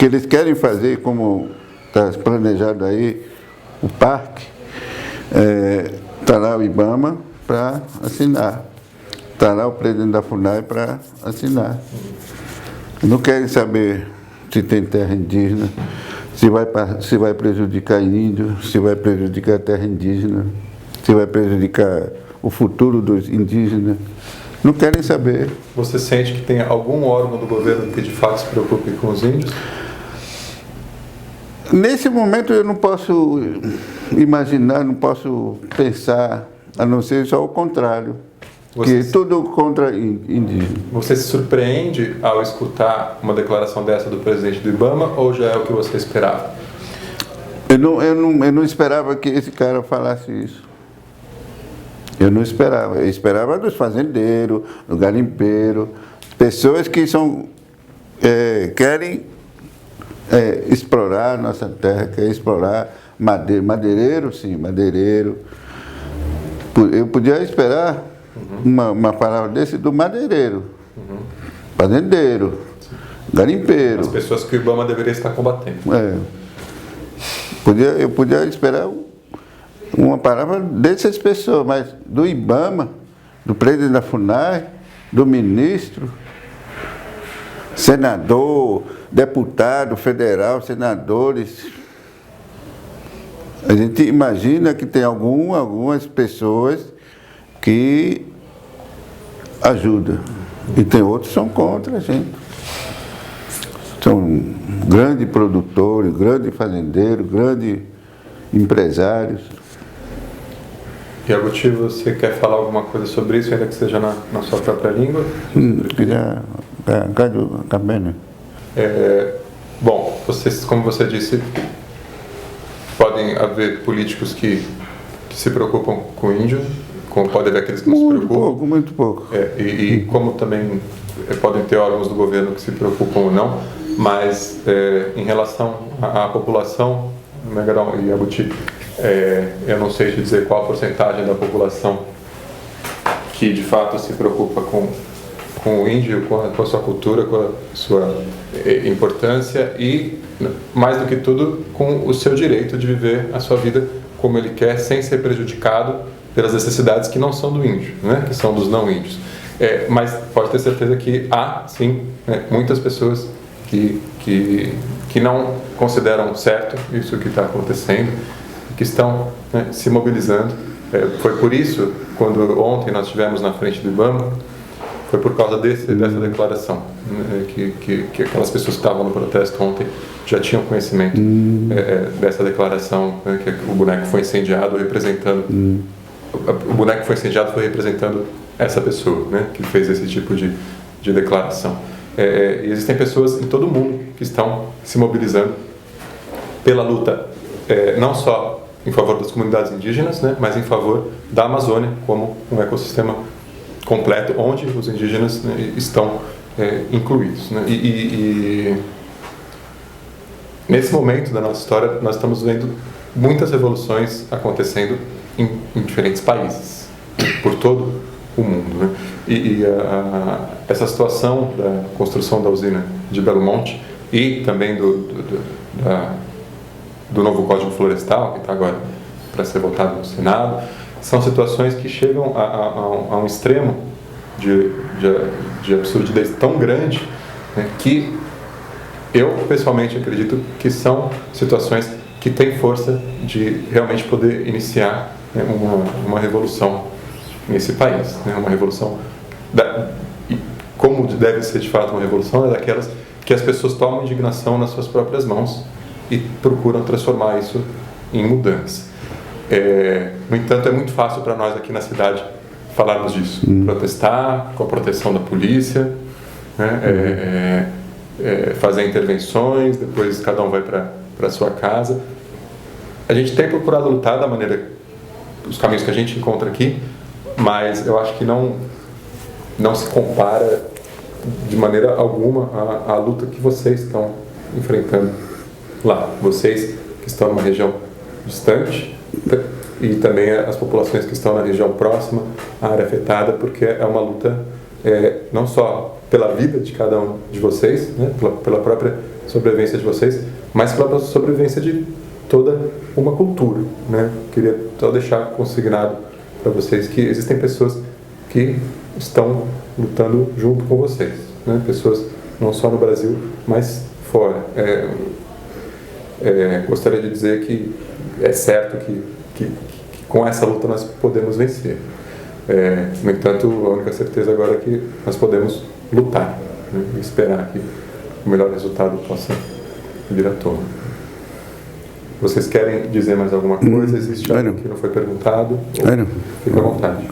eles querem fazer, como está planejado aí, o parque, está lá o IBAMA para assinar. Está lá o presidente da FUNAI para assinar. Não querem saber se tem terra indígena, se vai prejudicar índio, se vai prejudicar a terra indígena, se vai prejudicar o futuro dos indígenas. Não querem saber. Você sente que tem algum órgão do governo que de fato se preocupe com os índios? Nesse momento eu não posso imaginar, não posso pensar, a não ser só o contrário. Que tudo contra indígena. Você se surpreende ao escutar uma declaração dessa do presidente do IBAMA, ou já é o que você esperava? Eu não esperava que esse cara falasse isso. Eu não esperava. Eu esperava dos fazendeiros, do garimpeiro, pessoas que querem explorar a nossa terra, querem explorar madeireiro, sim, madeireiro. Eu podia esperar uma palavra desse do madeireiro, fazendeiro, garimpeiro. As pessoas que o IBAMA deveria estar combatendo. Eu podia esperar uma palavra dessas pessoas, mas do IBAMA, do presidente da FUNAI, do ministro, senador, deputado federal, senadores. A gente imagina que tem algumas pessoas que ajudam, e tem outros que são contra a gente. São grandes produtores, grandes fazendeiros, grandes empresários. E Abuti, você quer falar alguma coisa sobre isso, ainda que seja na sua própria língua? Bom, como você disse, podem haver políticos que se preocupam com o índio, como pode haver aqueles que não se preocupam. Muito pouco. E como também podem ter órgãos do governo que se preocupam ou não, mas em relação à população, Megarão e Abuti, eu não sei te dizer qual a porcentagem da população que de fato se preocupa com o índio, com a sua cultura, com a sua importância e, mais do que tudo, com o seu direito de viver a sua vida como ele quer, sem ser prejudicado pelas necessidades que não são do índio, né? Que são dos não índios. Mas pode ter certeza que há, sim, muitas pessoas que não consideram certo isso que está acontecendo, que estão, né, se mobilizando. Foi por isso, quando ontem nós estivemos na frente do IBAMA, foi por causa dessa declaração, né, que aquelas pessoas que estavam no protesto ontem já tinham conhecimento dessa declaração, né, que o boneco foi incendiado representando... O boneco que foi incendiado foi representando essa pessoa, né, que fez esse tipo de declaração. Existem pessoas em todo o mundo que estão se mobilizando pela luta, não só em favor das comunidades indígenas, né, mas em favor da Amazônia como um ecossistema completo, onde os indígenas, né, estão incluídos. Né, e nesse momento da nossa história, nós estamos vendo muitas revoluções acontecendo em diferentes países, por todo o mundo. Né? Essa situação da construção da usina de Belo Monte e também do novo Código Florestal, que está agora para ser votado no Senado, são situações que chegam a um extremo de absurdidez tão grande, né, que eu pessoalmente acredito que são situações que têm força de realmente poder iniciar, né, uma revolução nesse país, né, uma revolução como deve ser de fato uma revolução, é daquelas que as pessoas tomam indignação nas suas próprias mãos e procuram transformar isso em mudança. No entanto, é muito fácil para nós aqui na cidade falarmos disso, protestar com a proteção da polícia, né, fazer intervenções, depois cada um vai para sua casa. A gente tem procurado lutar da maneira, os caminhos que a gente encontra aqui, mas eu acho que não se compara de maneira alguma à luta que vocês estão enfrentando lá. Vocês que estão numa região distante e também as populações que estão na região próxima à área afetada, porque é uma luta não só pela vida de cada um de vocês, né, pela própria sobrevivência de vocês, mas pela sobrevivência de toda uma cultura, né? Queria só deixar consignado para vocês que existem pessoas que estão lutando junto com vocês, né? Pessoas não só no Brasil, mas fora. Gostaria de dizer que é certo que com essa luta nós podemos vencer. No entanto, a única certeza agora é que nós podemos lutar, né, e esperar que o melhor resultado possa vir à tona. Vocês querem dizer mais alguma coisa? Existe algo que não foi perguntado? Fica à vontade.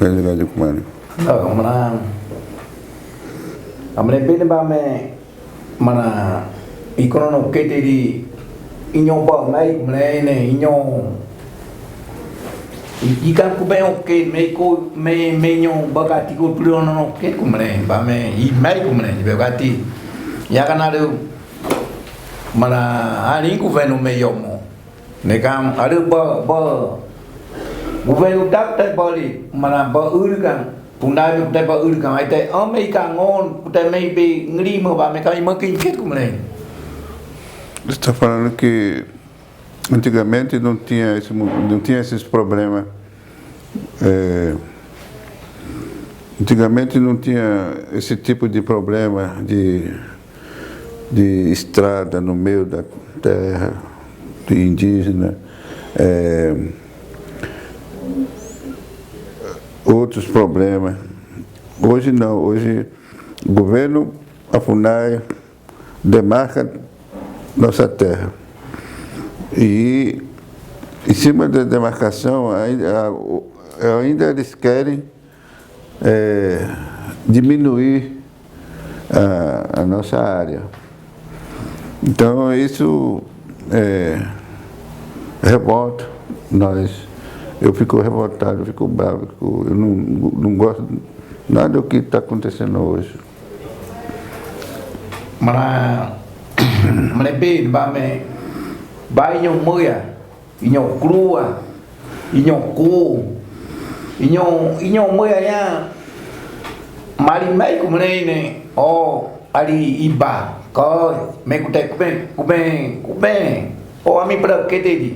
Ikan kubeng oke me nyong bagati ko pulon no ke kumre ba me I mai kumre bagati ya kana do mana ali ku venu me yomo ne kam adu ba ku venu tak tai bali mana ba urkan punai tai ba urkan ai tai ame ka ngon tai me be ngri mo ba me ka ma kin ke kumre. Está falando que antigamente não tinha esses problemas. Antigamente não tinha esse tipo de problema de estrada no meio da terra, de indígena. Outros problemas. Hoje não, hoje o governo, a FUNAI, demarca nossa terra. E em cima da demarcação, ainda eles querem diminuir a nossa área. Então isso revolta nós. Eu fico revoltado, eu fico bravo, eu não gosto nada do que está acontecendo hoje. Mas bem, vai nhung mưa nhung crua nhung cu nhung mưa nha mari mai cũng này nè ali iba coi mấy cụ tệ cụ bè ami pada kete di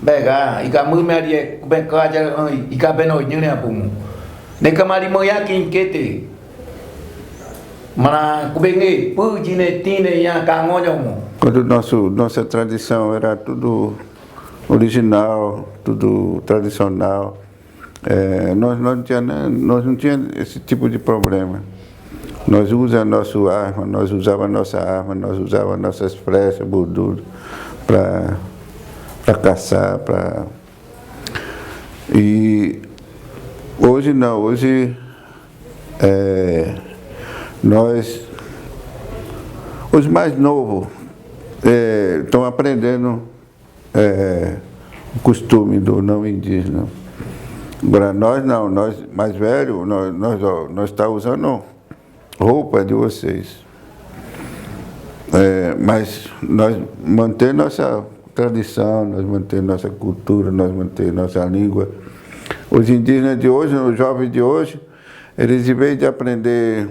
bega ika mu me dia beka aja ika beno nyune apumu neka mari moya kinkete mana kubenge pujine tine ya kangonyomo. Quando nossa tradição era tudo original, tudo tradicional, nós não tinha esse tipo de problema. Nós usávamos nossa arma, nós usávamos nossas flechas, borduras para caçar, E hoje não, hoje os mais novos estão aprendendo o costume do não indígena. Agora nós não, nós mais velhos, nós estamos usando roupa de vocês. Mas nós mantemos nossa tradição, nós mantemos nossa cultura, nós mantemos nossa língua. Os indígenas de hoje, os jovens de hoje, eles em vez de aprender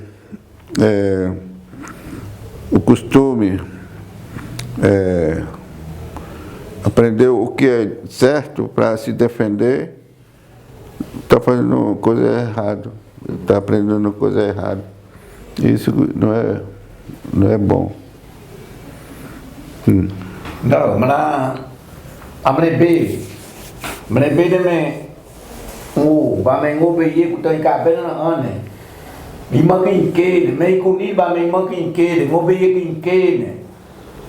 o costume, aprender o que é certo para se defender, está fazendo coisa errada, está aprendendo coisa errada. Isso não é bom. Não, mas amrebe de me ba me ngobe ye kuto ikabena ane lima kinke me kuni ba me makinke ngobe ye kinke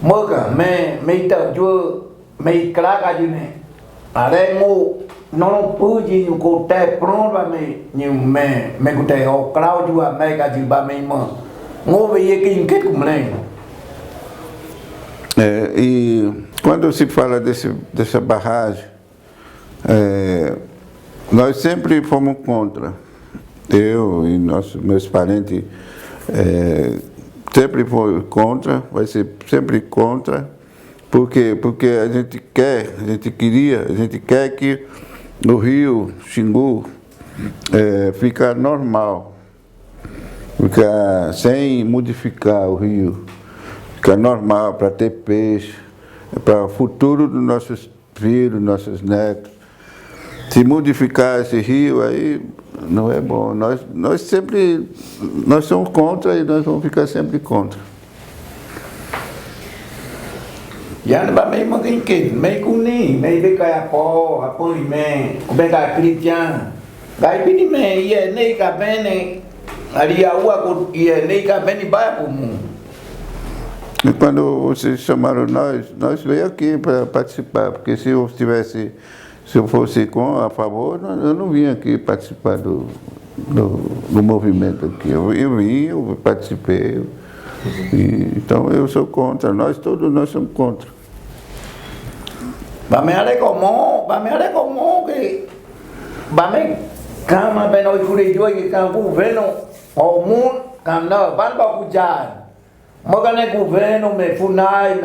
moga me ta jo me kraka jine are mo non puji ni ko te pron ba me kute o krau ju me ka ji ba me mo ngobe ye kinke kumle. E quando se fala dessa barragem, nós sempre fomos contra. Eu e meus parentes sempre foi contra, vai ser sempre contra, porque a gente quer que no rio Xingu fica normal, fica sem modificar o rio. Fica normal para ter peixe, para o futuro dos nossos filhos, nossos netos. Se modificar esse rio, aí não é bom. Nós somos contra e nós vamos ficar sempre contra. Yan ba may magingkin, may kuni, may bigay ako me, kubega Christian. Gai pini me, ia nei ka bene, ali a ua ko ia nei ka bene ba pumu. E quando vocês chamaram nós veio aqui para participar, porque se eu fosse a favor, eu não vim aqui participar do movimento aqui. Eu vim, eu participei, então eu sou contra, todos nós somos contra. Bame como que bame kama beno ikure joy que kan governo o mundo kan na ban ba kujar. Magane governo me funai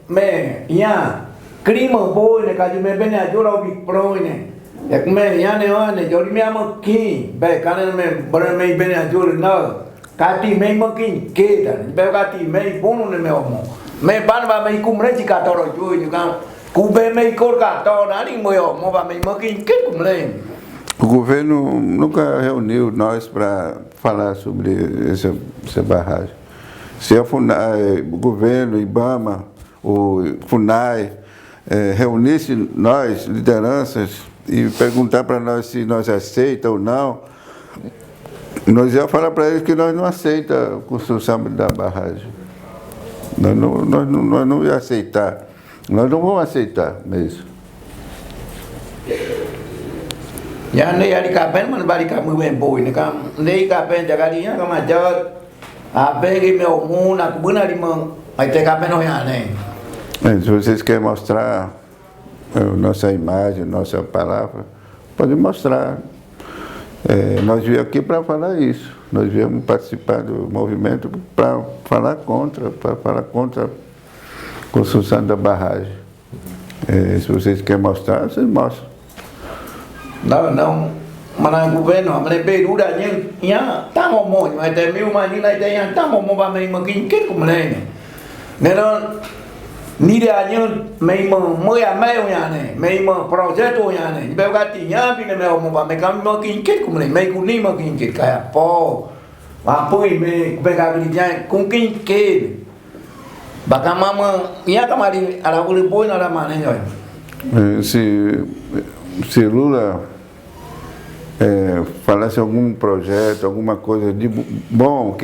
me ya crime boy ne ka me bene ajora bi proine ek me ya ne one jori me am ki be kan me bore me bene ajora na kati me makin ke dan be kati me bonu ne me omo me ban ba me kumre ji ka toro joy ni kan ku be me kor ka to na ni mo yo mo ba me makin ke kumle. O governo nunca reuniu nós para falar sobre essa barragem. Se a FUNAI, o governo, IBAMA, o FUNAI, reunisse nós, lideranças, e perguntar para nós se nós aceitamos ou não, nós ia falar para eles que nós não aceitamos a construção da barragem. Nós não ia aceitar. Nós não vamos aceitar mesmo. Ya ne ya dikapen man bari kamu ben boy ne kam ne kapen jagarinya kama jawat apege meu muna kubuna limão aí tem kapen no ya ne. Se vocês querem mostrar nossa imagem, nossa palavra, pode mostrar. Nós viemos aqui para falar isso. Nós viemos participar do movimento para falar contra a construção da barragem. Se vocês querem mostrar, vocês mostram. Não, mas o governo, mas Peru da gente, tá momento, mas tem mil mais lá tem tá momento para mim, mas quem quer como né? Não, ni dia nyu mai mo ya mai ya ne mai mo project ya ne be ga ti nya bi ne me mo ba me kam mo kin ket kum ne mai ku ni mo kin ket ka po wa po me be ga bi jan kun kin ket ba ka mama ya ka mari ala ku po na la mane yo se Lula falasse algum projeto, alguma coisa de bom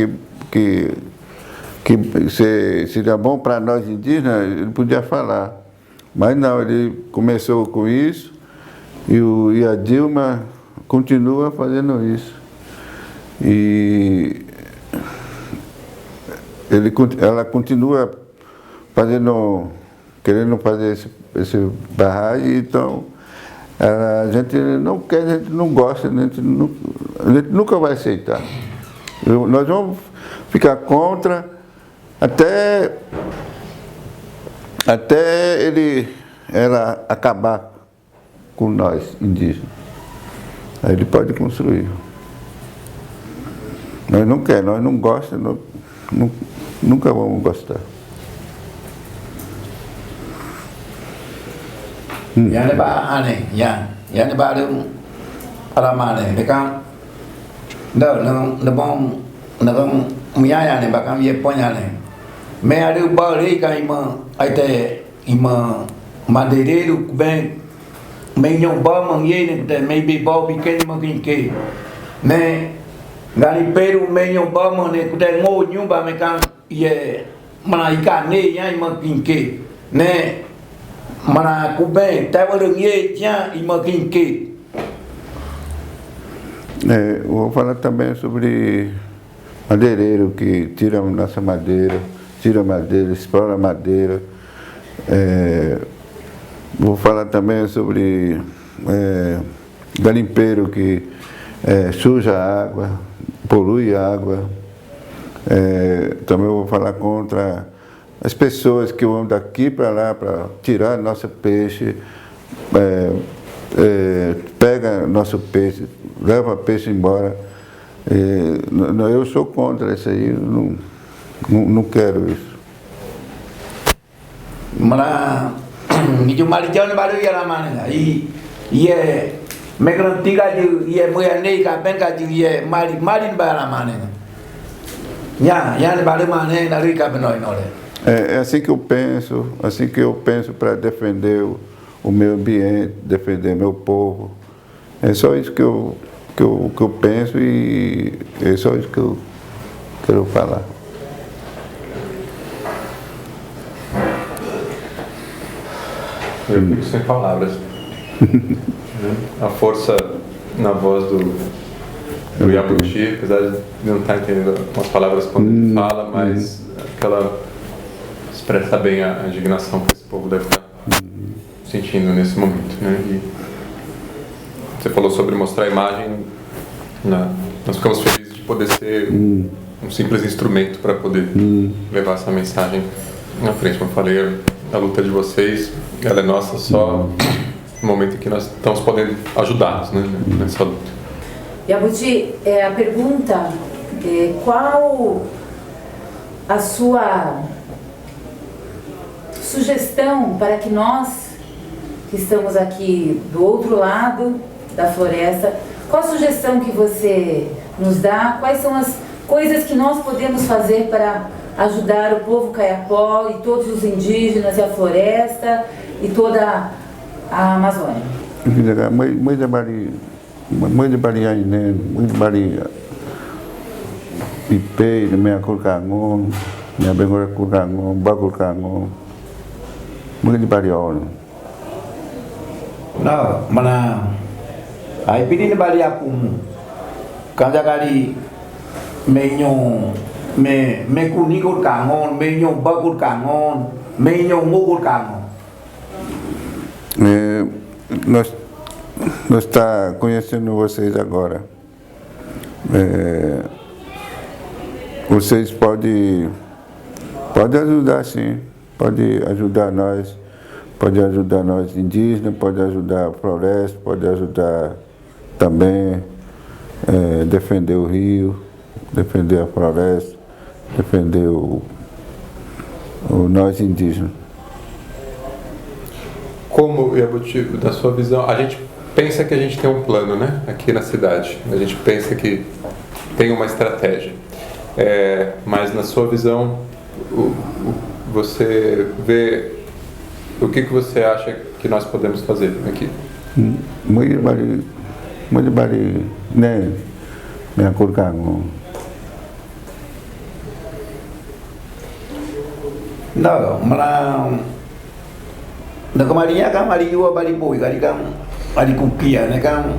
que seria bom para nós indígenas, ele podia falar. Mas não, ele começou com isso e a Dilma continua fazendo isso. E ela continua querendo fazer esse barragem, então a gente não quer, a gente não gosta, a gente nunca vai aceitar. Nós vamos ficar contra até ela acabar com nós, indígenas. Aí ele pode construir. Nós não queremos, nós não gostamos, nunca vamos gostar. Yang ni ba ane, yang ni ba ada alama ne, dekat, dah bom miaya ne, bahkan dia punya ne, me ada balik kan ima madere tu ben, me nyoba mangie ne, te me be bau bikin mungkin ke, ne, gani peru me nyoba mane, kuda ngo nyoba me kan ye mana ikan ne yang mungkin ke, ne mana kubem, estava ali tinha e maquinque. Vou falar também sobre madeireiro que tira nossa madeira, explora madeira. Vou falar também sobre garimpeiro que suja a água, polui a água. Também vou falar contra as pessoas que vão daqui para lá para tirar nosso peixe, pega nosso peixe, leva peixe embora. Eu sou contra isso aí, não quero isso. Mana, itu mari jauh baru ya ramai ni. Ia, mereka tiga ju, ia mulai ni kapan kaju ia mari baru ramai ni. Ya ni baru mana nari kapan nol. É assim que eu penso para defender o meio ambiente, defender meu povo. É só isso que eu penso e é só isso que eu quero falar. Eu fico sem palavras. A força na voz do Jabuti, apesar de não estar entendendo as palavras quando ele fala, mas aquela expressa bem a indignação que esse povo deve estar sentindo nesse momento, né? E você falou sobre mostrar a imagem, nós ficamos felizes de poder ser um simples instrumento para poder levar essa mensagem na frente. Como eu falei, a luta de vocês, ela é nossa só no momento em que nós estamos podendo ajudá-los, né, nessa luta. Jabuti, a pergunta é qual a sua sugestão para que nós, que estamos aqui do outro lado da floresta, qual a sugestão que você nos dá? Quais são as coisas que nós podemos fazer para ajudar o povo Kayapó e todos os indígenas e a floresta e toda a Amazônia? Muito Maria Inês, muito Maria Ipei, minha Curcangon, minha Bengora Curcangon, Bacurcangon. Mungkin di Barion. Nah, mana? Ai pidi ni bari aku. Kanja kali menyo me kunikur kangon, menyo bakur kangon, menyo mukur kangon. Nós está conhecendo vocês agora. Vocês podem ajudar, sim. Pode ajudar nós indígenas, pode ajudar a floresta, pode ajudar também defender o rio, defender a floresta, defender nós indígenas. como, Yabuti, da sua visão, a gente pensa que a gente tem um plano, né, aqui na cidade. A gente pensa que tem uma estratégia. Mas na sua visão, você vê o que você acha que nós podemos fazer aqui? Muito bari, né? Me acordaram. Não, mas na kamarinha kan mari dua bari boy kali kan ari kukia ne kan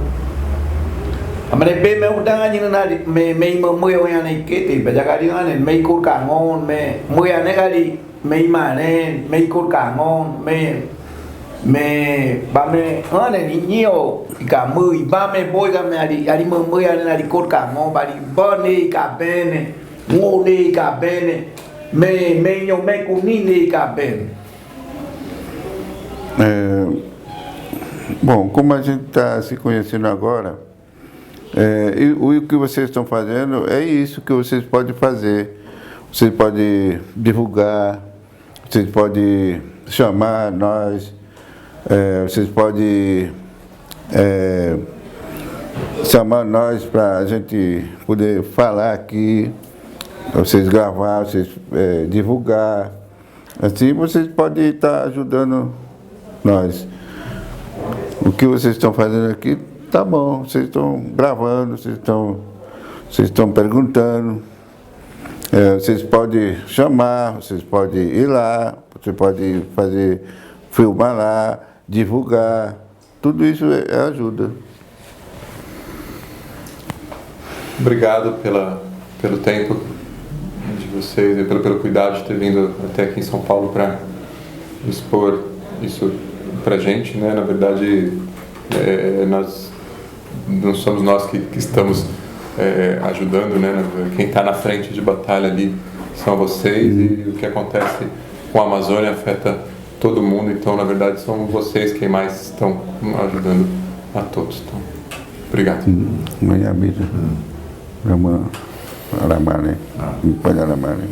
amane be me udang ani na me mo yo ya ne kete ba ja kali ane me kur ka ngon me mo ya ne kali me ma ne me kur ka ngon me ba me ane ni nio ka mui ba me boy ka me ari mo ya ne ari kur ka ngon bari ba ne ka bene ngo ne ka bene me nyo me ku ni ne ka bene. Bom, como a gente está se conhecendo agora, o que vocês estão fazendo é isso que vocês podem fazer. Vocês podem divulgar, vocês podem chamar nós, vocês podem chamar nós para a gente poder falar aqui, vocês gravar, vocês divulgar. Assim vocês podem estar ajudando nós. O que vocês estão fazendo aqui tá bom, vocês estão gravando, vocês estão perguntando, vocês podem chamar, vocês podem ir lá, você pode filmar lá, divulgar, tudo isso é ajuda. Obrigado pelo tempo de vocês e pelo cuidado de ter vindo até aqui em São Paulo para expor isso pra gente, né? Na verdade, não somos nós que estamos ajudando, né? Quem está na frente de batalha ali são vocês, e o que acontece com a Amazônia afeta todo mundo, então na verdade são vocês quem mais estão ajudando a todos. Então, obrigado. Minha vida, vamos alamar, né? Pode alamar, né?